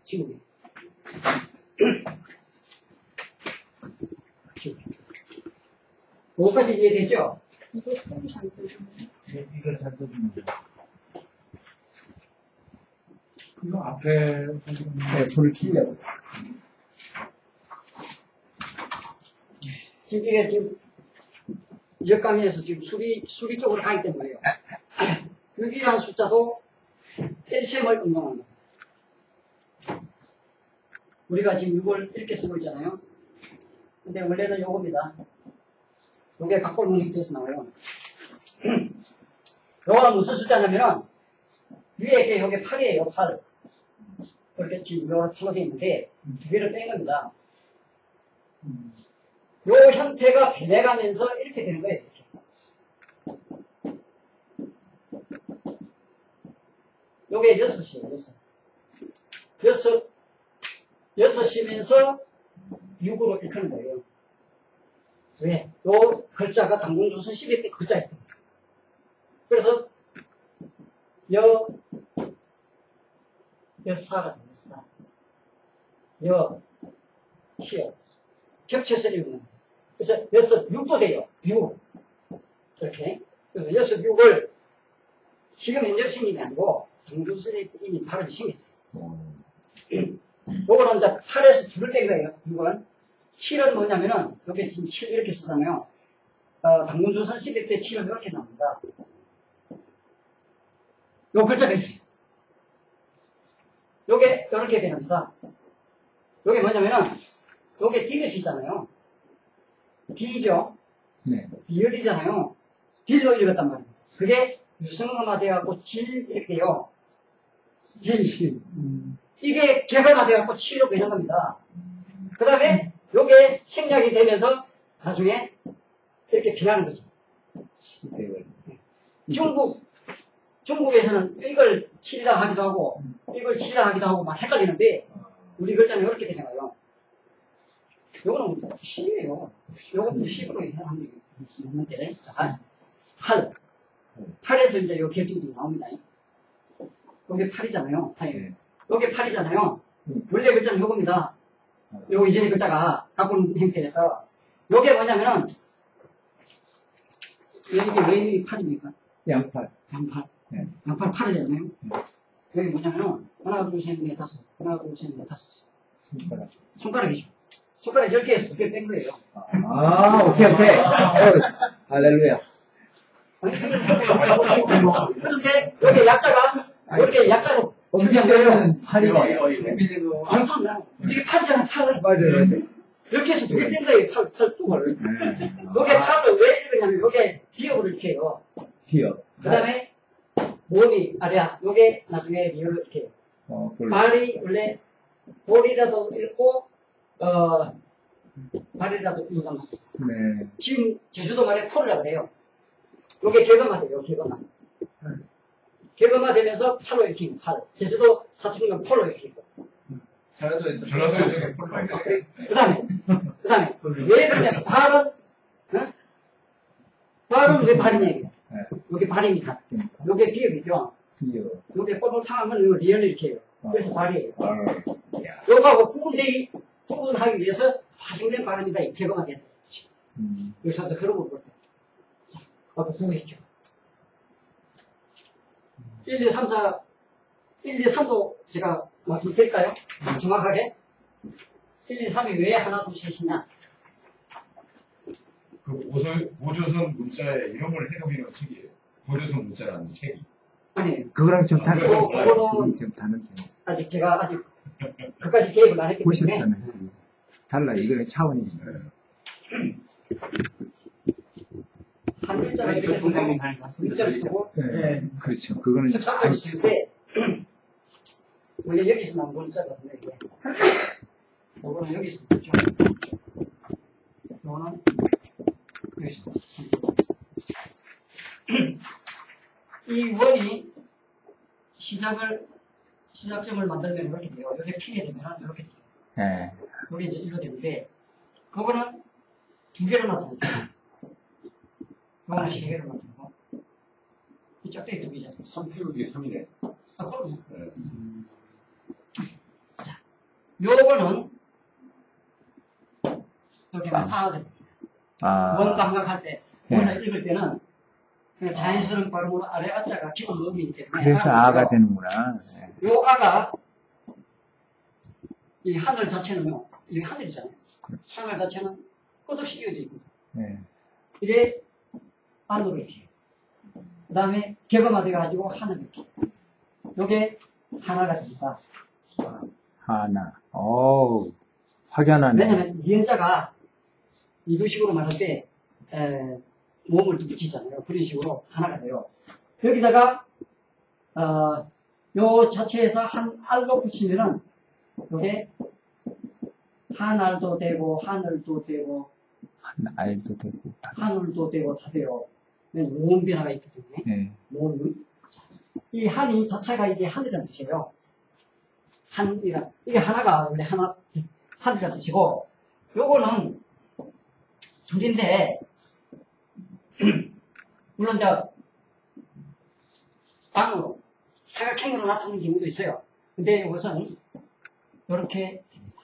지금 뭐까지 이해됐죠? 이거 좀 잘 들리네. 이걸 잘 들립니다. 이거 앞에 불을 켜요. 지금 이게 지금 역강에서 지금 수리 쪽으로 가기 때문에요. 6이라는 숫자도 LCM을 응용합니다. 우리가 지금 6을 이렇게 쓰고 있잖아요. 근데 원래는 요겁니다. 요게 각골 문익대에서 나와요. 요거는 무슨 숫자냐면은 위에 게 요게 8이에요. 8. 이렇게 지금 요거 8로 되어 있는데 두 개를 뺀 겁니다. 요 형태가 변해가면서 이렇게 되는 거예요. 이렇게. 요게 6이에요. 6. 6이면서 6으로 읽히는 거예요. 왜? 요 글자가 당군조선 11대 글자예요. 그래서 여사가 여사 시어 겹쳐서 읽는 거예요. 그래서 6, 6도 돼요. 6. 이렇게. 그래서 6, 6을 지금 현접신임이 아니고 당주선에 이미 발음이 생겼어요. 요거는 이제 8에서 2를 뺀 거예요. 6은. 7은 뭐냐면은, 여기 지금 7 이렇게 쓰잖아요. 당군조선 시대 때 7은 이렇게 나옵니다. 요 글자가 있어요. 요게 이렇게 변합니다. 요게 뭐냐면은, 요게 디귿이 있잖아요. D죠? 네. 디귿이잖아요. D로 읽었단 말이에요. 그게 유성음화 돼갖고 질 이렇게 돼요. 질. 이게 개화가 돼갖고 7로 변한 겁니다. 그 다음에 요게 생략이 되면서 나중에 이렇게 변하는 거죠. 중국에서는 이걸 7이라 하기도 하고 이걸 7이라 하기도 하고 막 헷갈리는데 우리 글자는 이렇게 되나요? 요거는 10이에요. 요것도 10으로 하는데 할. 8에서 이제 요 결정이 나옵니다. 요게 8이잖아요. 8. 요게 8이잖아요. 원래 글자는 요겁니다. 요 이전의 글자가 바꾼 형태에서 요게 뭐냐면은 이게 왜 8입니까? 양팔. 양팔. 네. 양팔 8이잖아요. 여기 뭐냐면은 하나 둘 셋 넷 다섯 하나 둘 셋 넷 다섯 손가락. 손가락이죠. 손가락 10개에서 2개 뺀 거예요. 아, 오케이. 할렐루야. 그런데 여기 약자가 이렇게 약자로 엄지뼈는 팔이 이게 8이잖아요. 8을 맞아요. 이렇게 해서 2개 뺀 거예요. 8뚝을. 요게 8을 왜 읽으냐면 요게 기억을 이렇게 해요. 기억. 그 다음에 몸이 아래야. 요게 나중에 리얼을 이렇게 해요. 발이 원래 볼이라도 읽고 발이라도 읽으면 네. 지금 제주도 말에 폴이라고 그래요. 요게 개거마 돼요. 개거마. 개거마 되면서 팔로 이렇게 있고 팔. 제주도 사투리는 폴로 이렇게 있고. 전라도에서 폴로. 그 다음에 왜 그러냐면 발은 발은 왜 발이냐 이게. 요게 발입니다. 요게 비읍이죠. 기억. 요게 뻘뻘탕하면 요 리얼을 이렇게 해요. 그래서 발이에요. 야. 요거하고 구분하기 위해서 파생된 발음이다. 이 개거가 돼야 돼요. 여기서 그런 걸 볼 때. 자, 아까 구분했죠. 1, 2, 3, 4, 1, 2, 3도 제가 말씀드릴까요? 정확하게. 1, 2, 3이 왜 하나, 둘, 셋이냐? 그 오조선 문자에 이런 걸 해석해놓은 책이에요. 오조선 문자라는 책이. 아니, 그거랑 좀 다른 그거는 좀 다른 아직 제가 아직 그까지 계획을 안 했기 때문에. 보셨잖아요. 달라. 이거는 차원이. 한 글자가 이렇게 쓰고, 문자를 쓰고, 네. 그렇죠. 그거는 습사까지 쓰는데, 원래 여기서 나온 문자거든요, 이게. 요거는 여기서 나왔죠. 요거는 여기서 나왔죠. 이 원이 시작점을 만들면 이렇게 돼요. 이렇게 피게 되면 이렇게 돼요. 네. 이게 이제 일로 되는데, 그거는 2개로 나타나요. 요거는 3개로 나타나고, 이 짝대기 2개잖아요. 3 태우기 3이네. 아, 그럼요. 네. 자, 요거는 이렇게 아가 됩니다. 원방각할 때, 원을 읽을 때는 그냥 자연스러운 발음으로 아래 아자가 기본 음이기 때문에. 그래서 아가 되는구나. 네. 요 아가 이 하늘 자체는요, 이 하늘이잖아요. 하늘 자체는 끝없이 이어져 있고, 네. 이게 안으로 이렇게. 그 다음에 개거마 돼가지고 하늘 이렇게. 요게 하나가 됩니다. 하나. 어우, 확연하네. 왜냐면 니은자가 이두식으로 말할 때 몸을 붙이잖아요. 그런 식으로 하나가 돼요. 여기다가 요 자체에서 한 알로 붙이면은 요게 한알도 되고 하늘도 되고 알도 되고. 하늘도 되고 다 돼요. 모음 변화가 있기 때문에. 네. 모음. 이 한이 자체가 이제 하늘이라는 뜻이에요. 이게 하나가 원래 하늘이라는 뜻이고, 요거는 둘인데, 물론 빵으로, 사각형으로 나타나는 경우도 있어요. 근데 이것은 이렇게 됩니다.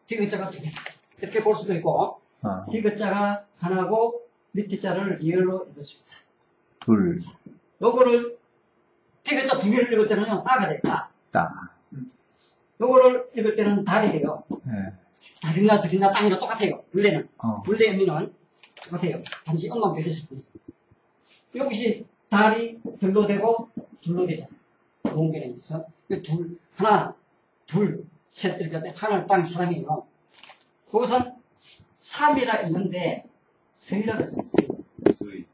디귿자가 두 개다. 이렇게 볼 수도 있고, 디귿자가 하나고, 밑에 자를 리을로 읽었습니다. 둘, 요거를, 디귿자 두 개를 읽을 때는요, 따가 돼요, 따. 따. 요거를 읽을 때는 달이 돼요. 예. 달이나 들이나 땅이나 똑같아요. 물레는. 어. 물레 의미는 똑같아요. 단지 엄만 변했을 뿐. 여기시 달이 들로 되고 둘로 되잖아요. 모음변에 있어. 둘, 하나, 둘, 셋 이렇게 할 때 하늘, 땅, 사람이에요. 거기선 3이라 읽는데 서이라 그러잖아요. 서이.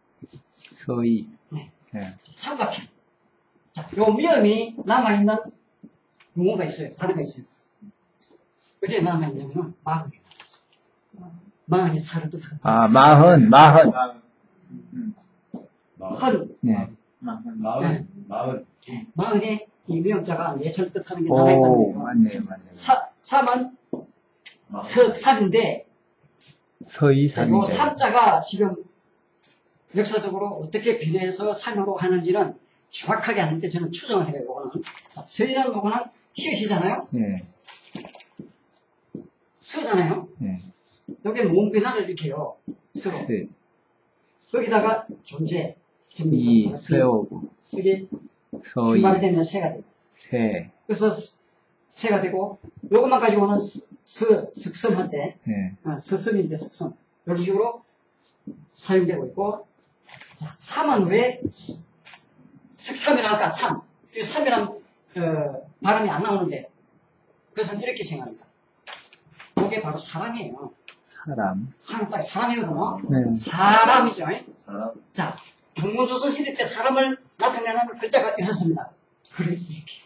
서이. 네. 예. 삼각형. 자, 요 미음이 남아있는 용어가 있어요. 단어가 있어요. 어디에 남아있냐면은 마흔이 남아있어요. 마흔이 살을 뜻하는 아, 마흔. 헌. 네. 마흔이 이 미음자가 내철 뜻하는 게 오, 남아있다는 거예요. 맞네요. 삼은 삼인데 서이 요 삼인데. 삼자가 지금 역사적으로 어떻게 변해서 삼으로 하는지는 정확하게 하는데 저는 추정을 해요. 요거는 서이라는 요거는 히읗이잖아요. 예. 서잖아요. 예. 여기 모음 변화를 일으켜요. 서로. 셋, 거기다가 존재, 이, 정리성, 세오고, 이게 서이, 출발이 되면 새가 돼요. 세. 그래서 새가 되고 요것만 가지고는 석섬할 때 서섬인데 석섬 이런 식으로 사용되고 있고 자, 3은 왜 석삼이라 할까? 3. 이 3이란 발음이 안 나오는데 그것은 이렇게 생각합니다. 이게 바로 사람이에요. 사람. 사람이거든요. 네. 사람이죠. 사람. 자, 동문조선 시대 때 사람을 나타내는 글자가 있었습니다. 그래, 이렇게.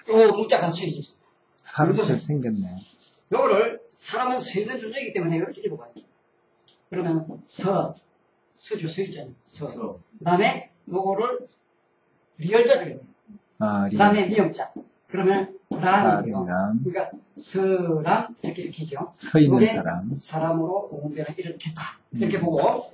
요 문자가 서 있었습니다. 사람처럼 생겼네. 요거를 사람은 서 있는 존재이기 때문에 이렇게 읽어봐요. 그러면 서주 서 있잖아요. 서. 그 다음에 요거를 리얼자를 해요. 아, 그 다음에 미음자. 그러면 람이에요. 람. 그러니까 서람 이렇게 읽히죠. 서 있는 요게 사람. 사람으로 오음변을 일으켰다. 이렇게 보고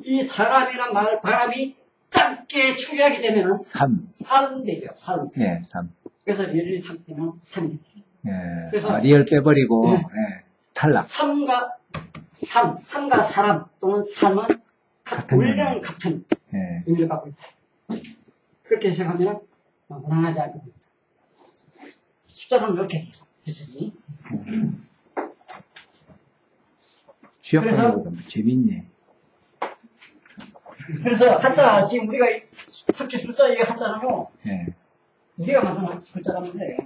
이 이 사람이란 말 바람이 짧게 축약이 되면은 삼. 삼되요. 삼. 예, 삼. 그래서 리얼이 탈 때는 삼이 돼요. 예. 그래서- 아, 리얼 빼버리고, 네. 예. 탈락. 삼과 사람 또는 삼은 같은 원래는 같은 예. 의미를 갖고 있다. 그렇게 해석하면 무난하지 않습니다. 숫자는 이렇게 돼요. 해석이. 취업하는 그래서- 것보다 재밌네. 그래서 한자 지금 우리가 특히 숫자 이게 한자는요. 예. 우리가 만든 글자라는데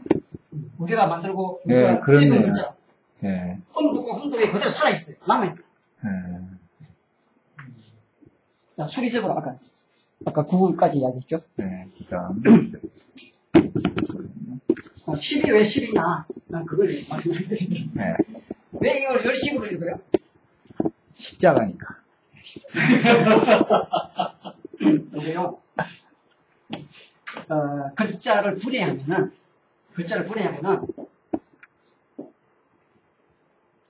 우리가 만들고 예, 우리가 그렇네요. 읽은 글자 예. 혼두가 그대로 살아있어요. 남아있어요. 예. 자, 수리적으로 아까 9까지 이야기했죠. 예. 그 다음. 10이 왜 10이냐? 난 그걸 말씀드리는데 예. 왜 이걸 열식으로 읽어요? 십자가니까. 여기요. 글자를 분해하면은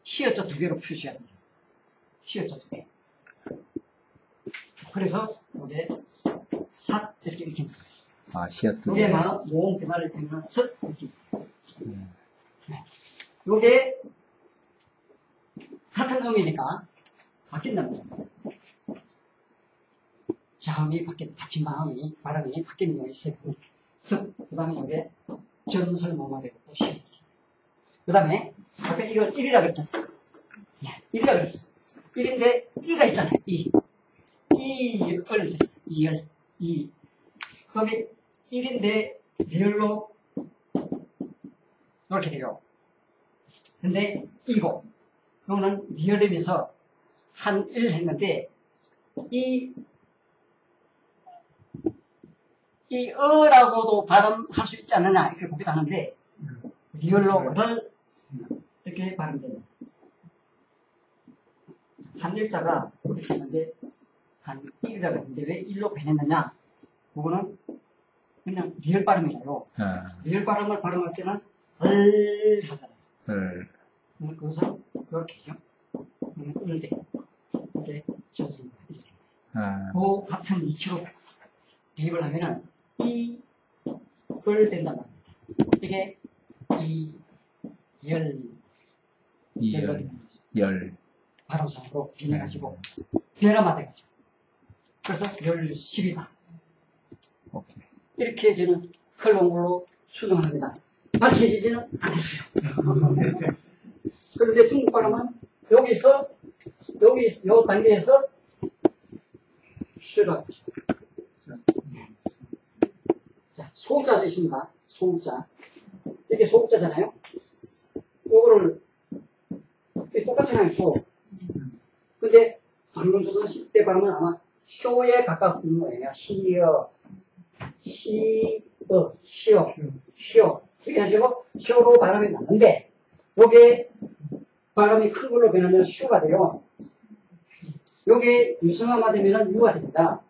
히읗자 두 개로 표시해야 됩니다. 히읗자 두 개. 그래서 이게 삿 이렇게 읽힙니다. 아, 시어트. 요게 모음 변화를 읽으면 섯 이렇게. 네. 요게 같은 의미니까 바뀐답니다. 자음이 받침마음이 발음이 바뀌는 거 있어요. 그 다음에 이게 전설모마되고 시. 그 다음에 아까 이걸 1이라 그랬잖아요. 1이라 그랬어. 1인데 이가 있잖아요. 이을 그러면 1인데 리얼로 이렇게 돼요. 근데 이거 이거는 리얼이면서 한 1 했는데 이 어라고도 발음할 수 있지 않느냐 이렇게 보기도 하는데 리얼로를 이렇게 발음됩니다. 한 일자가 이렇게 했는데 한 1이라고 했는데 왜 1로 변했느냐 그거는 그냥 리얼 발음이라요. 리얼 발음을 발음할 때는 을 하잖아요. 그래서 이렇게 해요. 을대 이렇게 쳐주는 거예요. 그 같은 이치로 대입을 하면은 뿔 된단 말입니다. 이게 열로 되는 거죠. 열. 발음상으로 변해가지고 변화만 돼가지고 그래서 열 10이다. 오케이. 이렇게 저는 흘러온 걸로 추정합니다. 밝혀지지는 않았어요. 그런데 중국 발음은 여기서 요 단계에서 쉬가 자, 소자도 있습니다. 소자. 이게 소자잖아요. 요거를 이게 똑같잖아요. 소. 근데 방금 조선 10대 발음은 아마 쇼에 가깝은 거예요. 시어, 시어. 이렇게 하시고 쇼로 발음이 나는데 요게 발음이 큰 걸로 변하면 슈가 돼요. 요게 유성화가 되면 유가 됩니다.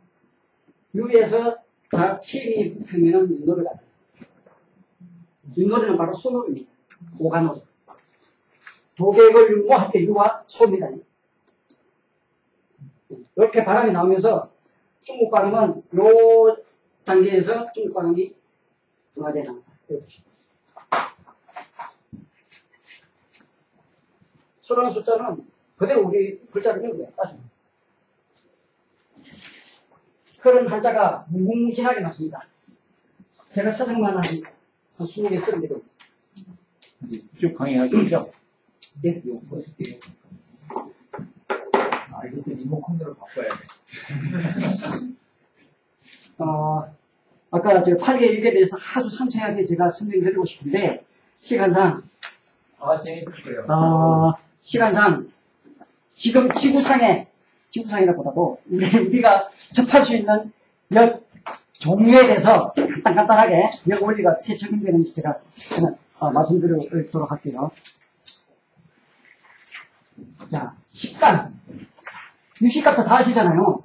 유에서 다 침이 붙으면 윷놀이가 돼요. 윷놀이는 바로 소놀이입니다. 오가놀이. 도개걸 윷모 할 때 유와 소입니다. 이렇게 발음이 나오면서 중국 발음은 요 단계에서 중국 발음이 중화되어 나옵니다. 서른 숫자는 그대로 우리 글자를 읽는 거예요. 따지면. 그런 한자가 무궁무진하게 났습니다. 제가 찾은만 한 20개, 30개 정도. 쭉 강의하겠죠? 네. 이거 보여줄게요. 이것도 리모컨으로 바꿔야 돼. 아까 저 8개 일기에 대해서 아주 상세하게 제가 설명드리고 싶은데, 시간상, 재밌을 거예요. 시간상, 지금 지구상이라보다도 우리가 접할 수 있는 몇 종류에 대해서 간단하게 몇 원리가 어떻게 적용되는지 제가 말씀드리도록 할게요. 자, 식간. 유식갑자 다 아시잖아요.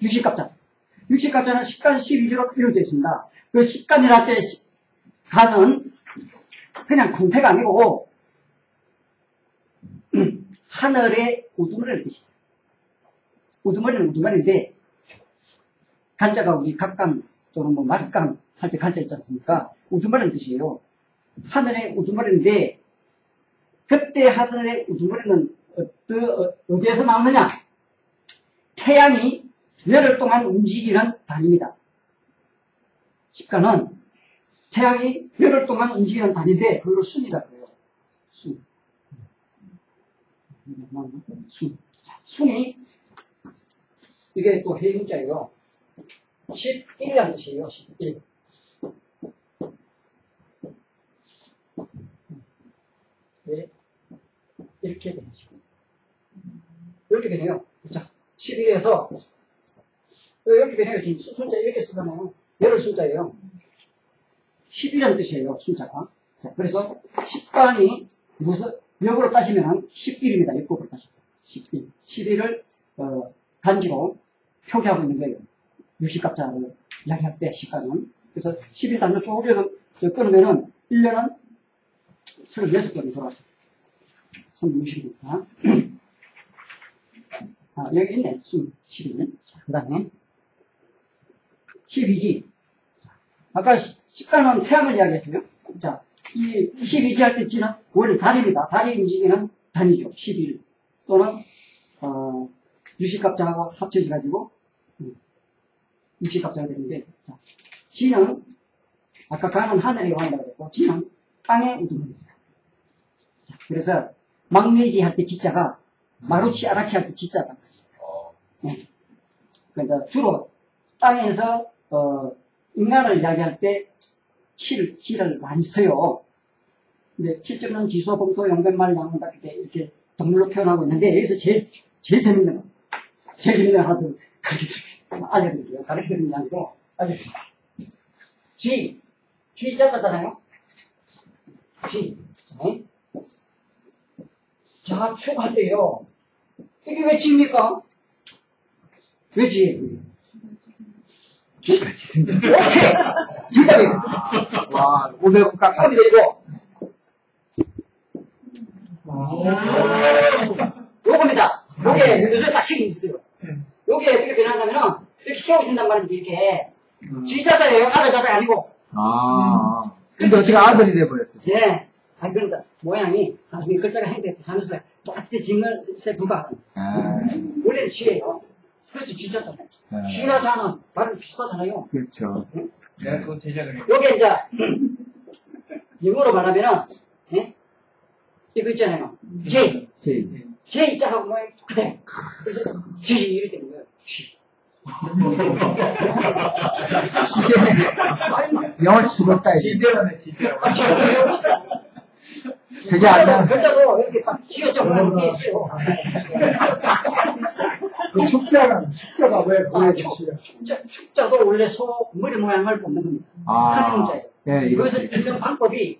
유식갑자는 식간 12조로 이루어져 있습니다. 그 식간이랄 때 간은 그냥 궁패가 아니고 하늘의 우두머리를 뜻이에요. 우두머리는 우두머리인데 간자가 우리 갑간 또는 뭐 말간 할 때 간자 있지 않습니까? 우두머리는 뜻이에요. 하늘의 우두머리인데 그때 하늘의 우두머리는 어디에서 나오느냐? 태양이 열흘 동안 움직이는 단위입니다. 식간은 태양이 열흘 동안 움직이는 단위인데 그걸 순이라 그래요. 순. 순이 이게 또 해문자예요. 11이라는 뜻이에요. 11. 네. 이렇게 되죠. 이렇게 되네요. 자, 11에서 이렇게 되네요. 지금 숫자 이렇게 쓰잖아요. 열흘 숫자예요. 10이라는 뜻이에요. 숫자가. 자, 그래서 10간이 무슨 역으로 따지면 11입니다. 역법으로 따지면 11. 11을 단지로 표기하고 있는 거예요. 유식갑자를 이야기할 때 10간은. 그래서 11 단위로 쪼개서 끊으면은 1년은 36번이 돌아가요. 360이니까. 여기 있네. 12. 자, 그 다음에 12지. 아까 10간은 태양을 이야기했어요. 자, 이 12지 할 때 지는 원래 달입니다. 달이 움직이는 단위죠. 11. 또는, 유식갑자하고 합쳐져가지고, 유식갑자가 되는데, 자, 지는, 아까 간은 하늘의 왕이라고 그랬고, 지는 땅의 우두머리입니다. 자, 그래서, 막내지 할 때 지자가, 마루치, 아라치 할 때 지자가. 네. 그러니까 주로 땅에서, 인간을 이야기할 때, 지를 많이 써요. 근데 칠적는 지수, 봉토, 용변말, 양문다 이렇게 동물로 표현하고 있는데 여기서 제일 재밌는 거 하나 더 알려드릴게요. 가르쳐드리는 게 아니고 알려드릴게요. 쥐 자자잖아요. 자, 축할 때요. 이게 왜 쥐입니까? 왜 쥐? 쥐같이 생겼어. 오케이! 정답이에요. 와, 500원 깎아. 깎아도 되고. 요겁니다. 요게, 요새 딱 책이 있어요. 요게 어떻게 변하냐면은, 이렇게 씌워준단 말입니다, 이렇게. 쥐자자예요. 아들 자자가 아니고. 근데 어떻게 아들이 돼버렸어요? 예. 아, 그러니까, 모양이 나중에 글자가 행되하면서 똑같이 징을세 불과. 원래는 쥐예요. 그래서 쥐잖아요. 쥐나 자는 발음 비슷하잖아요. 그렇죠. 내가 그거 제작을 해. 요게 이제, 영어로 말하면은, 예? 이거 있잖아요. J. J 자하고 모양이 그대로. 그래서 G 이렇게 되는 거예요. G. 영어 죽었다, 이제. 지대로네, 지대로. 저게 아니야. 글자도 이렇게 딱 쥐어져 게 있어요. 그 축자가 왜 아, 보여주시냐. 축자도 원래 소 머리 모양을 뽑는 겁니다. 산용자예요. 네, 이것을 읽는 방법이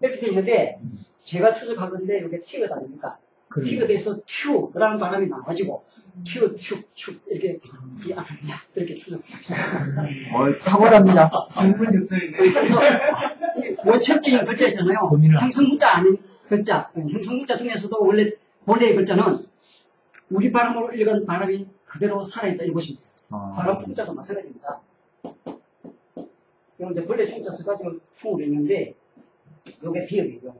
이렇게 되어 있는데, 제가 추적한 건데, 이게 T가 아닙니까? T가 돼서 튜라는 발음이 나와가지고, 튜, 축, 이렇게, 이렇게 추적. 탁월합니다. 중문적설이네. 그래서, 원천적인 글자 있잖아요. 형성문자 아닌 글자. 형성문자 중에서도 원래의 글자는 우리 발음으로 읽은 발음이 그대로 살아있다 이것입니다. 발음 풍자도 마찬가지입니다. 이건 이제 본래 충자 써가지고 풍으로 읽는데, 요게 비읍이에요.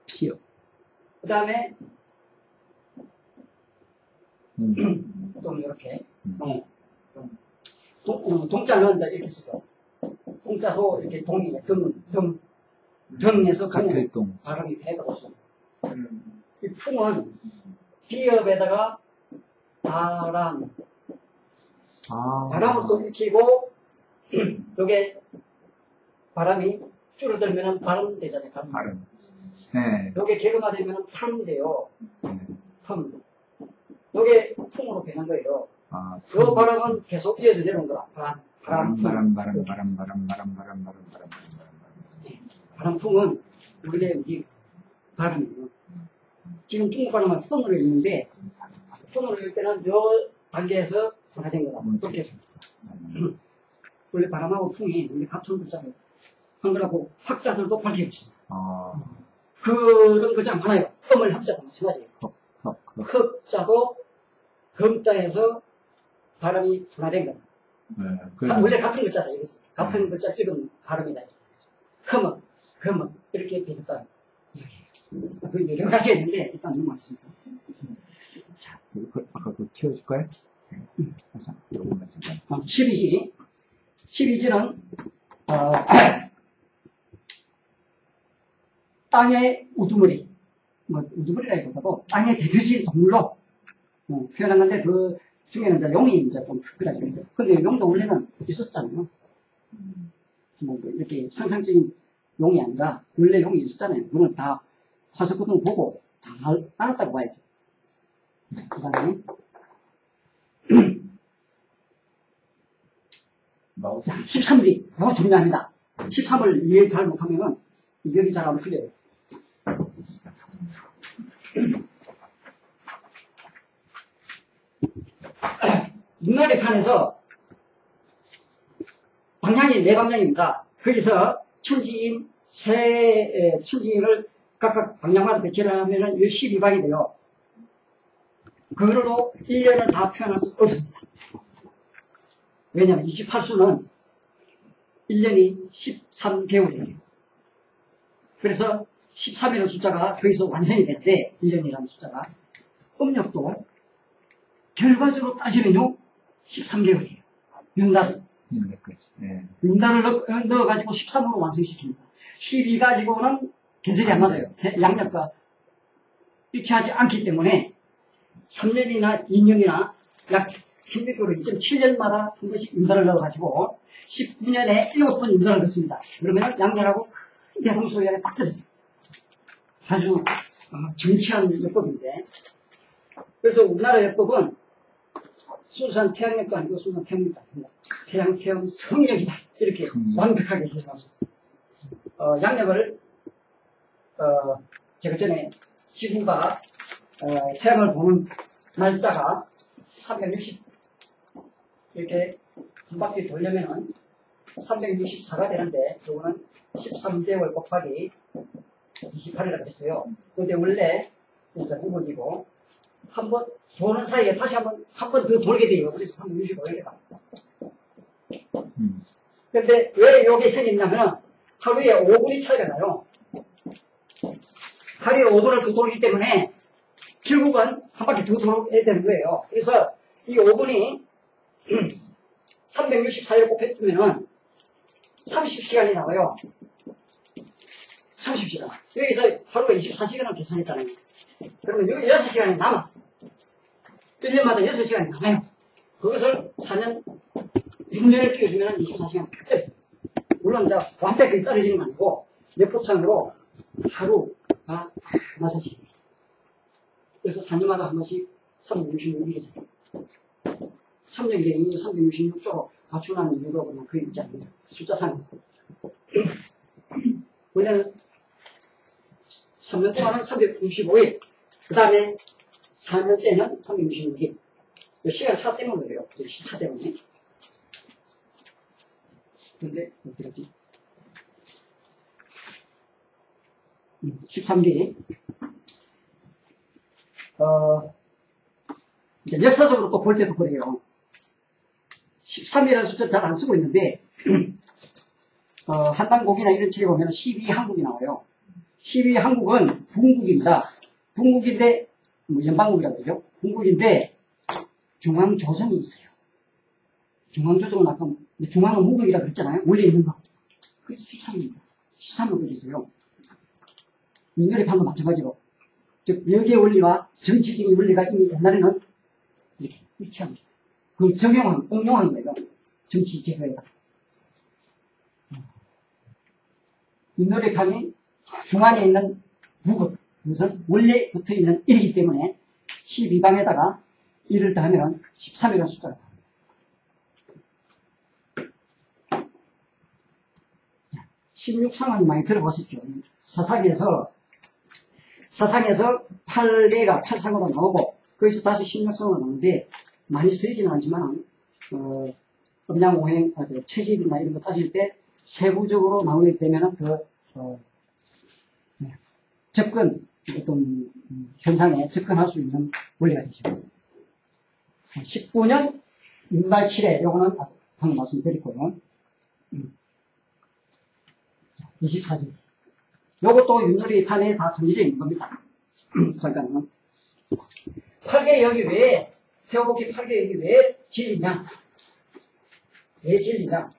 피업. 그 다음에, 또 이렇게, 동자는 이제 이렇게 쓰죠. 동자도 이렇게 동이에요. 등에서 가는 발음이 배다고 씁니다. 이 풍은 비읍에다가 바람을 또 익히고, 요게 바람이 줄어들면 발음 되잖아요. 발음. 네. 요게 개그화되면 텀 돼요. 텀. 요게 풍으로 되는 거예요. 요 발음은 계속 이어져 내려온 거라. 바람. 바람풍은 원래 이 발음이에요. 지금 중국 발음은 펑으로 읽는데, 펑으로 읽을 때는 요 단계에서 분화된 거다. 그렇게 했습니다. 원래 바람하고 풍이 우리 같은 글자를 한글하고 학자들도 밝혀있습니다. 그런 글자 많아요. 흠을 합자도 마찬가지예요. 흑자도 금자에서 발음이 분화된 거다. 원래 같은 글자다 이거지. 같은 글자 읽은 발음이다. 흠은 이렇게 되었다. 그 여러 가지 있는데 일단 넘어가겠습니다. 자, 아까 그거 키워줄까요? 그래서 요것만 잠깐. 12지는 땅의 우두머리, 우두머리라기보다도 땅의 대표적인 동물로 표현한 건데, 그 중에는 이제 용이 이제 좀 특별하죠. 근데 용도 원래는 있었잖아요. 뭐 이렇게 상상적인 용이 아니라 원래 용이 있었잖아요. 그건 다 화석 같은 거 보고 다 알았다고 봐야죠. 그 다음에 13리, 이거 중요합니다. 13을 이해 잘 못하면은 여기 잘 안 풀려요. 육날의 판에서 방향이 4방향입니다. 거기서 천지인, 천지인을 각각 방향마다 배치를 하면은 12방이 돼요. 그걸로 1년을 다 표현할 수 없습니다. 왜냐하면 28수는 1년이 13개월이에요. 그래서 13이라는 숫자가 거기서 완성이 되는데, 1년이라는 숫자가. 음력도 결과적으로 따지면요, 13개월이에요. 윤달. 윤달을 넣어가지고 13으로 완성시킵니다. 12 가지고는 계절이 안 맞아요. 양력과 일치하지 않기 때문에 3년이나 2년이나 약 평균적으로 2.7년마다 한 번씩 윤달을 넣어가지고 19년에 7번 윤달을 넣습니다. 그러면 양력하고 대동소이하게 딱 들어요. 아주 정치한 예법인데, 그래서 우리나라 예법은 순수한 태양력도 아니고 순수한 태양력도 아닙니다. 태양, 태양, 성력이다. 이렇게 완벽하게 해석할 수 있습니다. 양력을 제가 전에 지구가 태양을 보는 날짜가 360 이렇게 한 바퀴 돌려면은 364가 되는데, 이거는 13개월 곱하기 28이라고 했어요. 근데 원래 이제 부분이고, 한 번 도는 사이에 다시 한 번 더 돌게 돼요. 그래서 365일이 갑니다. 근데 왜 요게 생겼냐면은 하루에 5분이 차이가 나요. 하루에 5분을 더 돌기 때문에 결국은 한 바퀴 더 돌아야 되는 거예요. 그래서 이 5분이 364일 곱해주면은 30시간이 나와요. 30시간. 여기서 하루가 24시간을 계산했잖아요. 그러면 여기 6시간이 남아. 1년마다 6시간이 남아요. 그것을 4년, 6년을 끼워주면 24시간 딱 됐어요. 물론 이제 완벽하게 떨어지는 건 아니고 몇 %로 하루가 나서지. 그래서 4년마다 한 번씩 366일이잖아요. 3년계 366조로 맞추는 이유로 그냥 그 있지 않습니다. 숫자상. 원래는 3년 동안은 365일, 그 다음에 4년째는 366일. 시간 차 때문에 그래요. 시차 때문에. 근데, 어떻게 13기. 이제 역사적으로 또 볼 때도 그래요. 13이라는 숫자 잘 안 쓰고 있는데, 한당곡이나 이런 책에 보면 12한국이 나와요. 12한국은 분국입니다. 분국인데, 연방국이라고 그러죠. 분국인데, 중앙조정이 있어요. 중앙조정은 아까, 중앙은 무국이라고 그랬잖아요. 원래 있는 거. 그래서 13입니다. 13을 그리세요. 민결의 판도 마찬가지로. 즉, 여기의 원리와 정치적인 원리가 이미 옛날에는 이렇게 일치합니다. 그걸 응용한 거예요. 정치 제도에다. 민노래판이 중앙에 있는 무국, 그것은 원래 붙어 있는 1이기 때문에 12방에다가 1을 더하면 13이라는 숫자가 나옵니다. 16상은 많이 들어보셨죠? 사상에서 8개가 8상으로 나오고, 거기서 다시 16상으로 나오는데, 많이 쓰이지는 않지만, 음양오행, 체집이나 이런 거 따질 때, 세부적으로 나오게 되면은 접근, 어떤, 현상에 접근할 수 있는 원리가 되죠. 19년, 윤달 7회, 요거는 방금 말씀드렸고요. 24절. 요것도 윷놀이 판에 다 정해져 있는 겁니다. 잠깐만. 8개 여기 왜, 태어복기 8개 여기 왜 진리냐? 왜 진리냐?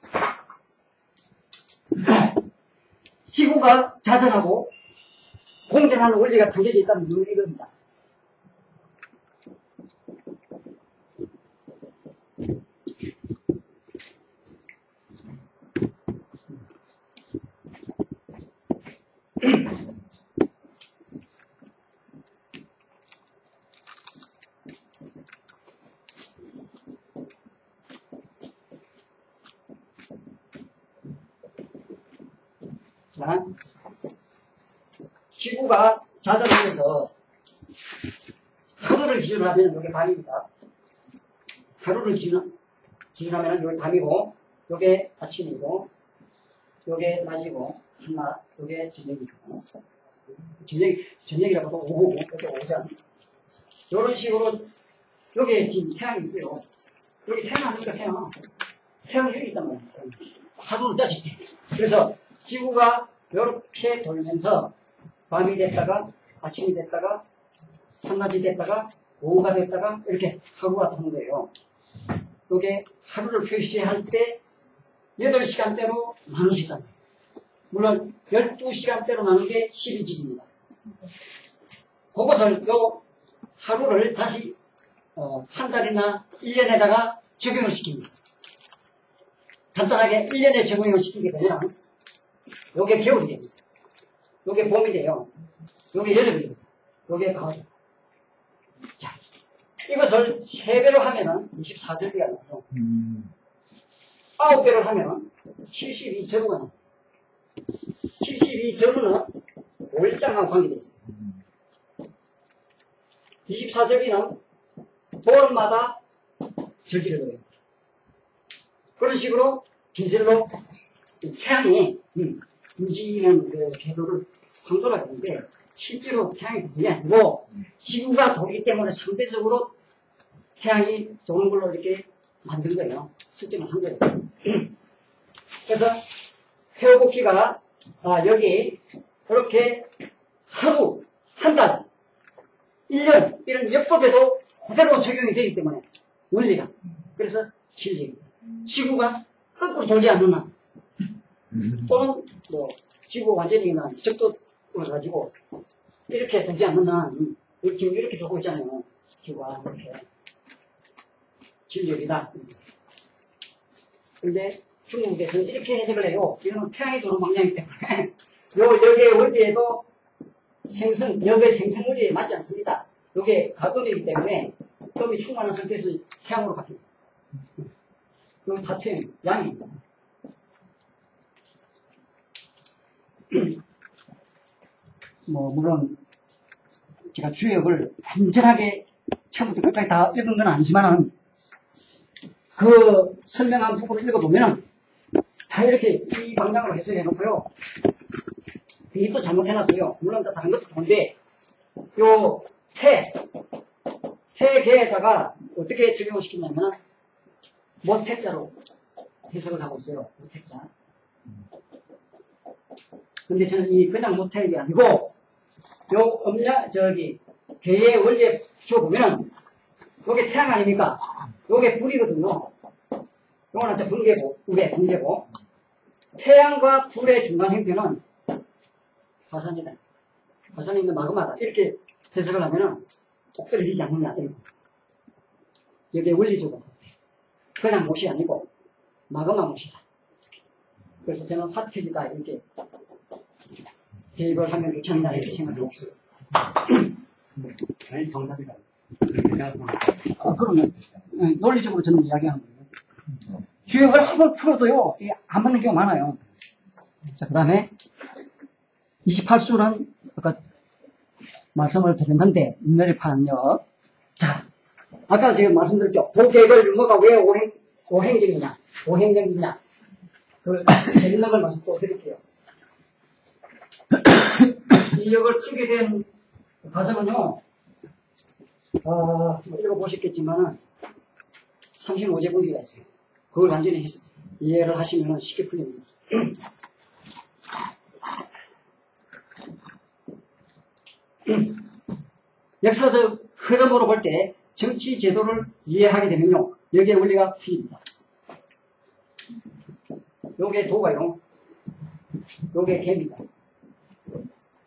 지구가 자전하고 공전하는 원리가 담겨져 있다는 이유입니다. 자, 지구가 자전하면서 하루를 기준하면 이게 밤입니다. 하루를 기준하면 이게 밤이고, 이게 아침이고, 이게 낮이고, 한낮, 이게 저녁이고, 저녁이라고도 오후고, 이게 오전. 이런 식으로, 여기에 지금 태양이 있어요. 여기 태양 아닙니까, 태양. 태양이 여기 있단 말이에요. 하루를 따질 때. 그래서 지구가 이렇게 돌면서 밤이 됐다가 아침이 됐다가 한낮이 됐다가 오후가 됐다가 이렇게 하루가 도는 거예요. 이게 하루를 표시할 때 8시간대로 나누시다. 물론 12시간대로 나눈 게 12지입니다. 그것을 요 하루를 다시 한 달이나 1년에다가 적용을 시킵니다. 간단하게 1년에 적용을 시키게 되면 요게 겨울이 됩니다. 요게 봄이 돼요. 요게 여름이 됩니다. 요게 가을. 자, 이것을 3배로 하면은 24절기가 나와요. 9배로 하면 72절우가 나와요. 72절우는 월장과 관계되어 있어요. 24절기는 보름마다 절기를 넣어요. 그런 식으로 기술로 태양이 움직이는 그 궤도를 황도라고 하는데 실제로 태양이 도는 게 아니고 지구가 돌기 때문에 상대적으로 태양이 도는 걸로 이렇게 만든 거예요. 설정을 한 거예요. 그래서 회오복귀가 여기 이렇게 하루, 한 달, 1년 이런 역법에도 그대로 적용이 되기 때문에 원리가 그래서 진리입니다. 지구가 거꾸로 돌지 않는 한 또는 뭐 지구가 완전히 적도를 가지고 이렇게 돌지 않는 한 지금 이렇게 돌고 있잖아요. 지구가 이렇게 진리이다. 근데 중국에서는 이렇게 해석을 해요. 이거는 태양이 도는 방향이기 때문에 여기에 원리에도 여기의 생성 원리에 맞지 않습니다. 이게 가금이기 때문에 음이 충만한 상태에서 태양으로 바뀝니다. 이건 다 태양, 양입니다. 물론 제가 주역을 완전하게 처음부터 끝까지 다 읽은 건 아니지만은 그 설명한 부분을 읽어보면은 다 이렇게 이 방향으로 해석해 놓고요. 이게 또 잘못해놨어요. 물론 다 다른 것도 좋은데 요 태계에다가 어떻게 적용을 시키냐면 모태자로 해석을 하고 있어요. 모태자. 근데 저는 이 그냥 모태가 아니고 요 개의 원리에 붙여보면은 요게 태양 아닙니까? 요게 불이거든요. 요거는 저 분계고. 태양과 불의 중간 형태는 화산이다. 화산에 있는 마그마다. 이렇게 해석을 하면은 뚝 떨어지지 않느냐. 여기에 원리적으로. 그냥 못이 아니고 마그마 못이다. 그래서 저는 화택이다. 이렇게 대입을 하면 좋지 않나. 이렇게 생각하고 있어요. 아니, 정답이다. 그러면 논리적으로 저는 이야기하는 거예요. 주역을 합을 풀어도요, 안 맞는 경우가 많아요. 자, 그 다음에 28수는 아까 말씀을 드렸는데, 인내를 파는 역. 자, 아까 제가 말씀드렸죠. 도객을 유머가 왜 오행적이냐, 오행적이냐. 그 재밌는 걸 말씀 또 드릴게요. 이 역을 풀게 된 과정은요, 읽어보셨겠지만은 35제 분기가 있어요. 그걸 완전히 이해를 하시면 쉽게 풀립니다. 역사적 흐름으로 볼 때 정치 제도를 이해하게 되면요, 여기에 원리가 풀립니다. 요게 도가요. 요게 개입니다.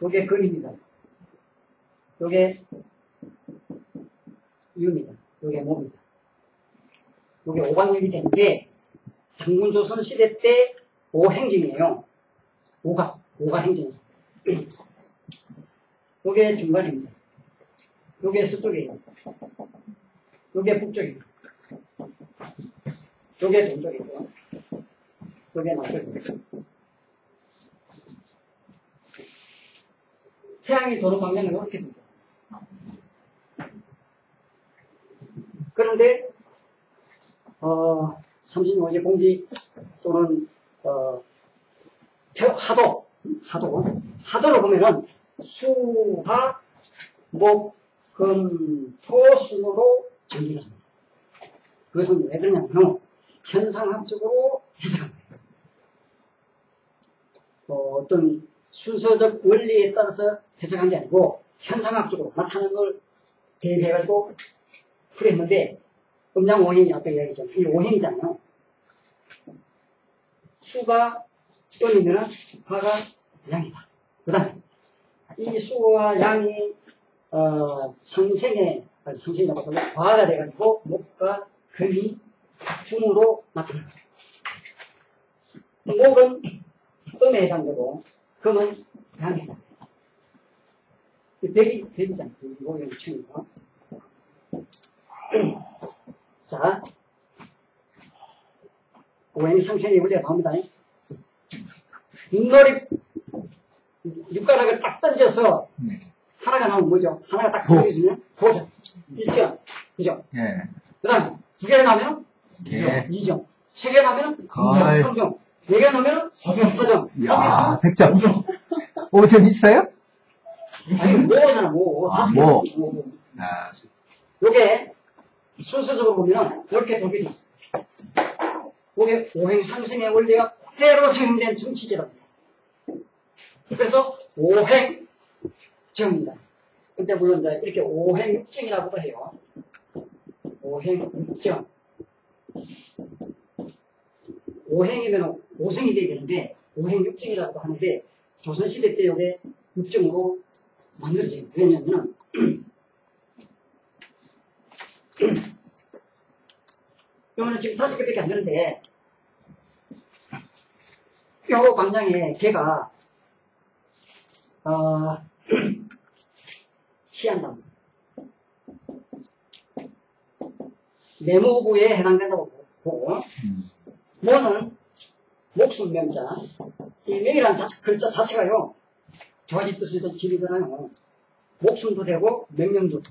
요게 근입니다. 요게 유입니다. 요게 몸입니다. 요게 오광역이 되는데 당군조선 시대 때 오행정이에요. 오가 행정이에요. 요게 중간입니다. 요게 서쪽이에요. 요게 북쪽이에요. 요게 동쪽이고요. 요게 남쪽이에요. 태양이 도는 방향은 이렇게 되죠. 그런데 35제 공기 또는 하도로 보면은 수화 목 금 토 순으로 정리를 합니다. 그것은 왜 그러냐면 현상학적으로 해석합니다. 어떤 순서적 원리에 따라서 해석한 게 아니고 현상학적으로 나타나는 걸 대입해가지고 풀었는데 음양오행이 아까 이야기했잖아요. 이 오행이잖아요. 수가 음이면 화가 양이다. 그 다음에 이 수와 양이 성생이라고 화가 돼가지고 목과 금이 중으로 나타납니다. 목은 음에 해당되고 금은 양에 해당됩니다. 백이잖아요. 목의 층이고. 자, 오행이 상생의 원리가 나옵니다. 윷놀이 육가락을 딱 던져서 하나가 나오면 뭐죠? 하나가 딱 떨어지면 도죠. 1점. 그죠? 예. 그 다음, 2개 나오면 예. 2점. 3개 나오면 3점. 4개 나오면 4점. 야, 100점. 5점 있어요? 아니, 뭐잖아, 뭐. 뭐. 요게 순서적으로 보면 이렇게 돌게 돼 있어요. 그게 오행 상승의 원리가 그대로 적용된 정치제도입니다. 그래서 오행정입니다. 근데 물론 이제 이렇게 오행육정이라고도 해요. 오행육정. 오행이면 오성이 되야 되는데 오행육정이라고 하는데 조선시대 때 이게 육정으로 만들어져요. 왜냐면 이거는 지금 5개밖에 안 되는데 요 광장에 걔가 치안당 내무부에 해당된다고 보고 뭐는 목숨 명자 이 명이라는 글자 자체가요 두 가지 뜻을 지니잖아요. 목숨도 되고 명령도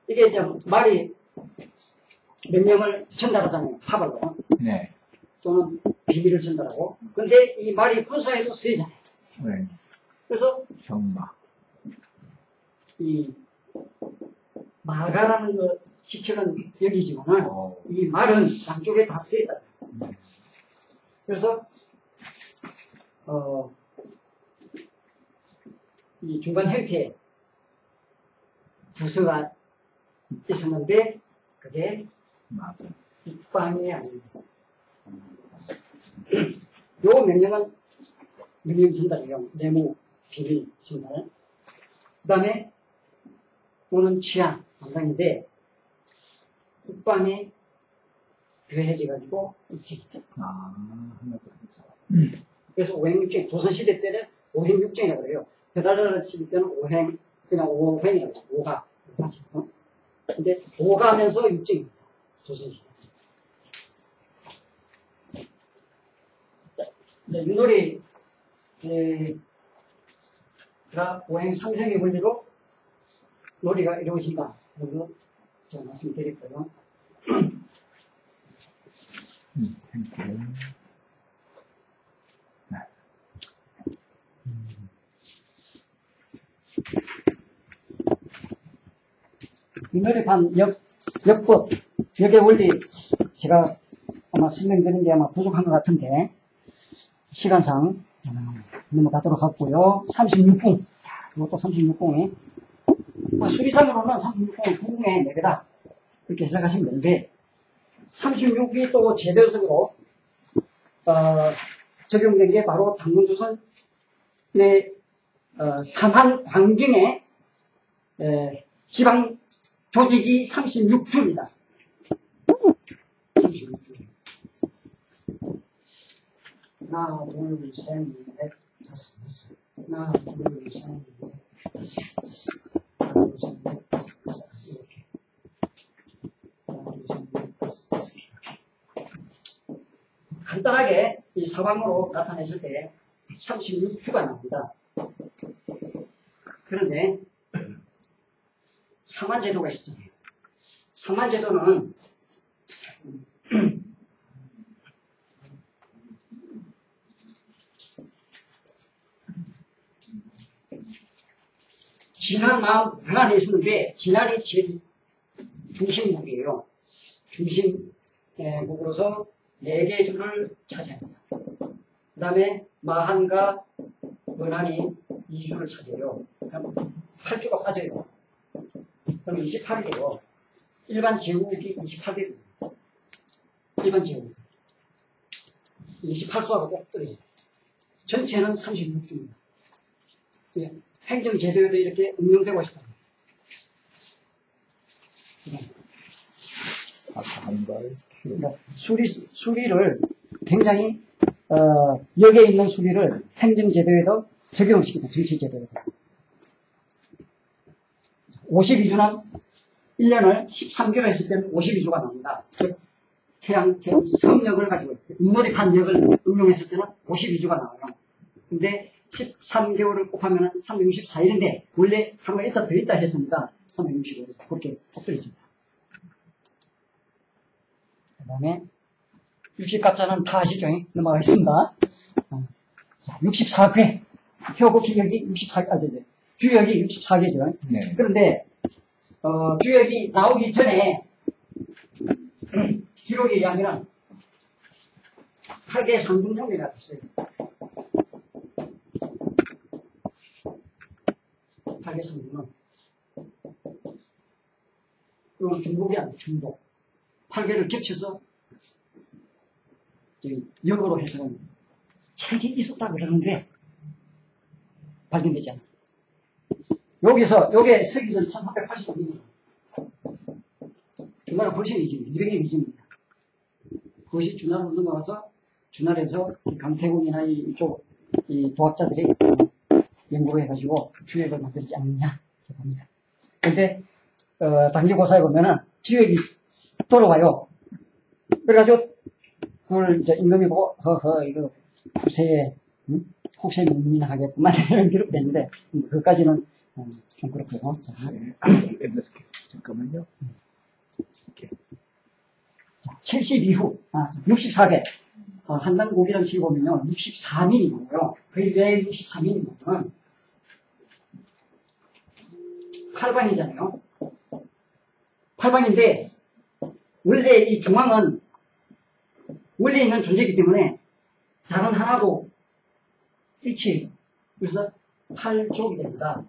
이게 이제 말이 명령을 전달하잖아요. 파벌로 네. 또는 비밀을 전달하고 근데 이 말이 군사에도 쓰이잖아요. 네. 그래서 경마. 이 마가라는 그 지책은 여기지만 이 말은 양쪽에 다 쓰였다. 그래서 이 중간 형태의 부서가 있었는데 그게 국방이 아닙니다. 요 명령은 명령 전달이요. 내무 비밀 전달. 그 다음에 오는 치안 담당인데 국방에 교해져가지고 육정이다. 하나 더 있어. 그래서 오행육정, 조선시대 때는 오행육정이라고 그래요. 배달을 칠 때는 오행, 그냥 오행이라고 해요. 오가. 근데 오가면서 육정입니다. 조선시대. 이제 윷놀이, 오행 상승의 원리로 놀이가 이루어진다. 그리고 제가 말씀드릴게요. 윷놀이판 역법, 역의 원리, 제가 아마 설명드린 게 아마 부족한 것 같은데, 시간상 넘어가도록 하고요. 36분. 이것도 36분이. 수리상으로는 36분은 9분의 4배다. 그렇게 생각하시면 되는데, 36이 또 제도적으로, 적용된 게 바로 당군조선의, 상한 환경의, 지방 조직이 36주입니다. 36주. 하나, 둘, 셋, 넷, 다섯, 여섯. 하나, 둘, 셋, 넷, 다섯, 여섯. 하나, 둘, 셋, 넷, 다섯, 여섯. 이렇게. 하나, 둘, 셋, 넷, 다섯, 여섯. 이렇게. 간단하게 이 사방으로 나타냈을 때 36주가 나옵니다. 그런데 상한제도가 있었잖아요. 상한제도는 진한 마음 하나 있었는데 진한이 제일 중심국이에요. 중심국으로서 4개의 주를 차지합니다. 그 다음에 마한과 원한이 2주를 차지해요. 그럼 8주가 빠져요. 그럼 28개요. 일반 제국이 28개입니다. 일반 제국. 28수하고 꼭 떨어져요. 전체는 36주입니다. 행정제도에도 이렇게 응용되고 있습니다. 그러니까 수리를 굉장히 여기에 있는 수리를 행정제도에도 적용을 시킵니다. 정치제도에도. 52주는 1년을 13개월 했을 때는 52주가 나옵니다. 태양 성역을 가지고 있어요. 윷놀이판 역을 응용했을 때는 52주가 나와요. 근데 13개월을 곱하면 364일인데 원래 한 번 있다 더 있다 했으니까 365일 그렇게 곱들어집니다. 그 다음에 60갑자는 다 아시죠? 넘어가겠습니다. 자, 64회 표고 기역이 64개, 주역이 64개죠. 네. 그런데 주역이 나오기 전에 기록에 의하면 8개 상등정리가 있어요. 8개 상등은 이건 중복이 아니에요. 중복. 8개를 겹쳐서 역으로 해석은 책이 있었다 그러는데 발견되지 않아요. 여기서 요게 서기전 1385년 주나라 훨씬 이전 200년 이전입니다. 그것이 주나라로 넘어가서 주나라에서 강태공이나 이쪽 이 도학자들이 연구를 해가지고 주역을 만들지 않느냐 이렇게 봅니다. 근데 단기고사에 보면은 지역이 돌아가요. 그래가지고 그걸 이제 임금이 보고 허허 이거 후세에 혹세 문민이나 하겠구만 이런 기록도 있는데 그까지는 좀 그렇고요. 자, 잠깐만요. 70 이후 64개 한단곡이라는 책에 보면요 63인이 나와요. 그게 왜 63인이냐면 8방이잖아요. 8방인데 원래 이 중앙은 원래 있는 존재이기 때문에 다른 하나도 일치해요. 그래서 8족이 됩니다.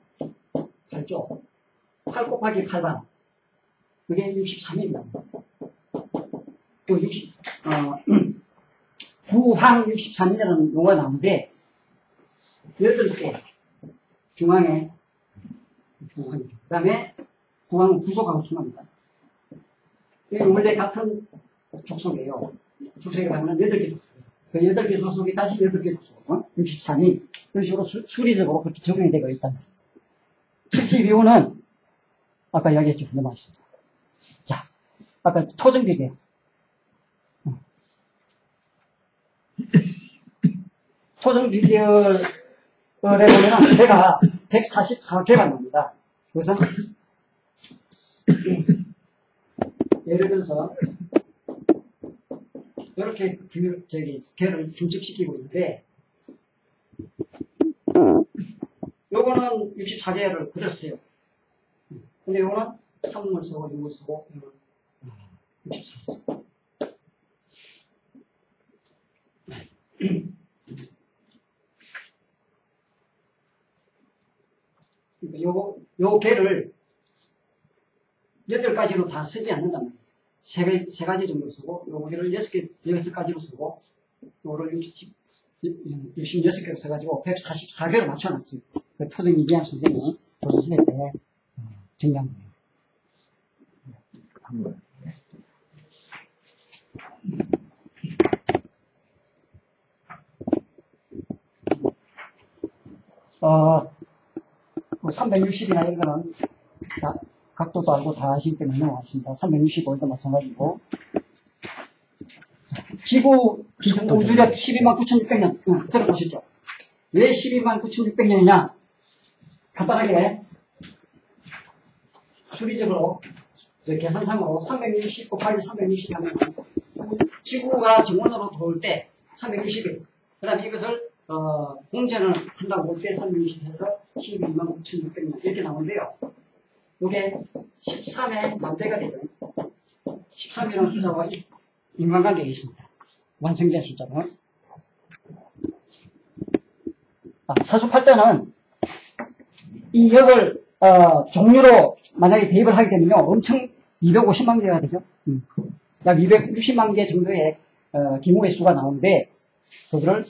8족. 8 곱하기 8방. 그게 63입니다. 또 9항 63이라는 용어가 나오는데 8개 중앙에 9항이죠. 그 다음에 9항은 구속하고 통합니다. 이게 원래 같은 족속이에요. 족속에 가면 8개 족속. 그 8개 족속이 다시 8개 족속. 63이 그런 식으로 수리적으로 그렇게 적용이 되고 있단 말이에요. 72호는 아까 이야기했죠. 넘어가겠습니다. 자, 아까 토정비계요. 토정비계열에 보면은 배가 144개가 나옵니다. 그래서 예를 들어서 이렇게 개를 중첩시키고 있는데 요거는 64개를 그대로 써요. 근데 요거는 3을 쓰고 6을 쓰고 64를 쓰고 그러니까 요 개를 8가지로 다 쓰지 않는단 말이에요. 세 가지 정도 쓰고, 요거를 6가지로 쓰고, 요거를 66개로 써가지고 144개로 맞춰놨어요. 그 토정 이기암 선생이 조선시대 때 정리한 거예요. 한 거예요. 360이나 이런 거는 각도도 알고 다 아시기 때문에 넘어가겠습니다. 365도 마찬가지고. 지구 기준 우주력 129,600년. 들어보시죠. 왜 129,600년이냐? 간단하게 수리적으로 계산상으로 360 곱하기 360 하면 지구가 정원으로 돌 때 360일. 그 다음에 이것을 공전을 한다고 볼 때 360 해서 129,600년 이렇게 나오는데요. 이게 13의 만배가 되죠. 13이라는 숫자와 인간관계가 있습니다. 완성된 숫자로. 사주팔 때는 이 역을 종류로 만약에 대입을 하게 되면요. 엄청 250만 개가 되죠. 약 260만 개 정도의 기무의 수가 나오는데 그거를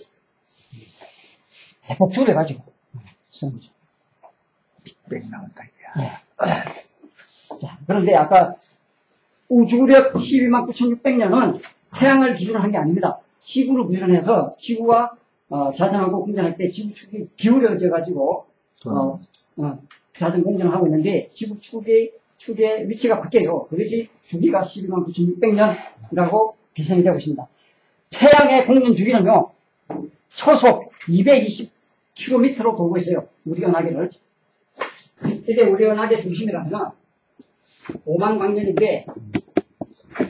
복주를 해가지고 쓰는 거죠. 빅뱅 나온다. 네. 자, 그런데 아까 우주력 129,600년은 태양을 기준으로 한 게 아닙니다. 지구를 기준해서 지구가 자전하고 공전할 때 지구 축이 기울여져 가지고 자전 공전을 하고 있는데 지구 축의 위치가 바뀌어요. 그것이 주기가 129,600년이라고 계산이 되고 있습니다. 태양의 공전 주기는요 초속 220km로 돌고 있어요. 우리 은하계를. 이게 우리 은하계 중심이라면 5만 광년인데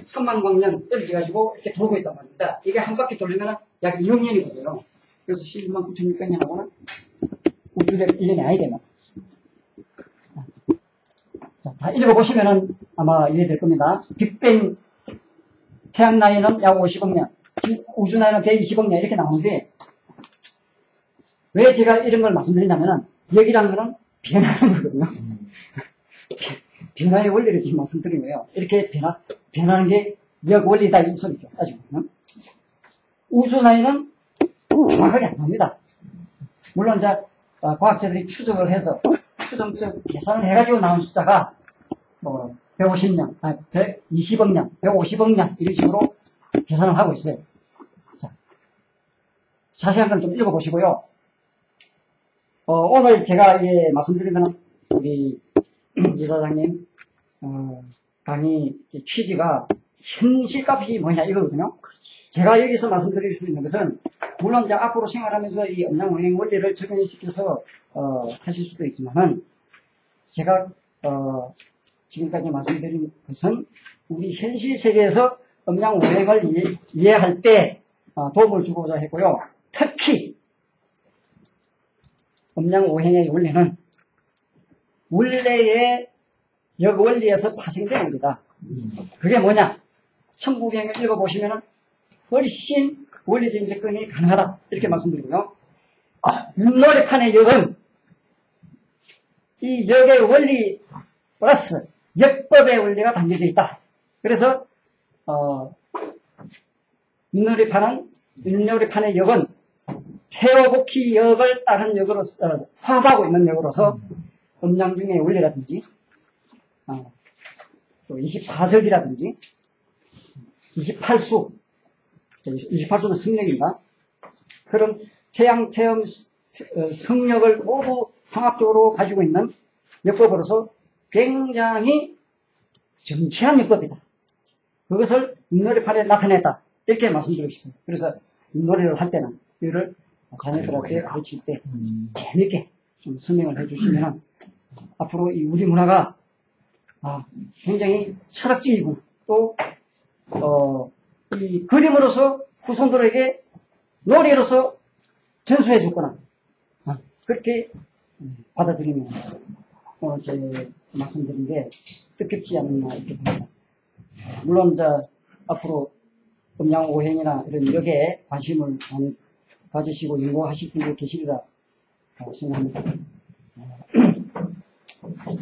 3만 광년 떨어져가지고 이렇게 돌고 있단 말입니다. 이게 한 바퀴 돌리면 약 2억 년이거든요. 그래서 129,600년하고는 우주력 1년이 아니되면. 자, 다 읽어보시면은 아마 이해될 겁니다. 빅뱅 태양 나이는 약 50억 년, 우주 나이는 120억 년 이렇게 나오는데 왜 제가 이런 걸 말씀드리냐면은 여기란 거는 변하는 거거든요. 변화의 원리를 지금 말씀드린 거예요. 이렇게 변하는 게 역원리다 이 소리죠. 따지고 보면. 우주 나이는 정확하게 안 나옵니다. 물론 이제 과학자들이 추적을 해서 추정적 계산을 해가지고 나온 숫자가 150년, 120억 년, 150억 년 이런 식으로 계산을 하고 있어요. 자, 자세한 건 좀 읽어보시고요. 오늘 제가 말씀드리면 우리 이사장님 강의 취지가 현실값이 뭐냐 이거거든요. 제가 여기서 말씀드릴 수 있는 것은 물론 이제 앞으로 생활하면서 이 음양오행 원리를 적용시켜서 하실 수도 있지만은 제가 지금까지 말씀드린 것은 우리 현실 세계에서 음양오행을 이해할 때 도움을 주고자 했고요. 특히 음양오행의 원리는 원래의 역원리에서 파생된 원리다. 그게 뭐냐? 천부경을 읽어보시면 훨씬 원리적인 접근이 가능하다. 이렇게 말씀드리고요. 윷놀이판의 역은 이 역의 원리 플러스 역법의 원리가 담겨져 있다. 그래서 윷놀이판의 역은 태어복희 역을 따른 역으로 포함하고 있는 역으로서 음양 중의 원리라든지 또 24절이라든지 28수 28수는 승력입니다. 그런 태양, 태음, 성력을 모두 통합적으로 가지고 있는 역법으로서 굉장히 정치한 역법이다. 그것을 윷놀이판에 나타냈다. 이렇게 말씀드리고 싶어요. 그래서 윷놀이를 할 때는 이를 자녀들한테 가르칠 때 재밌게 좀 설명을 해주시면 앞으로 이 우리 문화가 굉장히 철학적이고 또 이 그림으로서 후손들에게 놀이로서 전수해 줬구나. 그렇게 받아들이면 제 말씀드린 게 뜻깊지 않나 이렇게 봅니다. 물론 이제 앞으로 음양오행이나 이런 역에 관심을 많이 가지시고 연구하실 분들이 계시리라 생각합니다.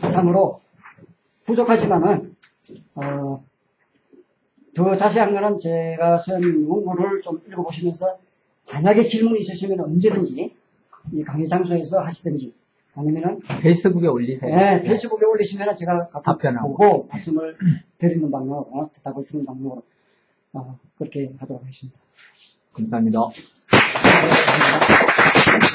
이상으로 부족하지만은 더 자세한 거는 제가 쓴 원고를 좀 읽어보시면서 만약에 질문이 있으시면 언제든지 이 강의 장소에서 하시든지 아니면은 페이스북에 올리세요. 네, 페이스북에 올리시면 제가 답변하고 보고 말씀을 드리는 방향으로 대답을 드리는 방향으로 그렇게 하도록 하겠습니다. 감사합니다. 감사합니다.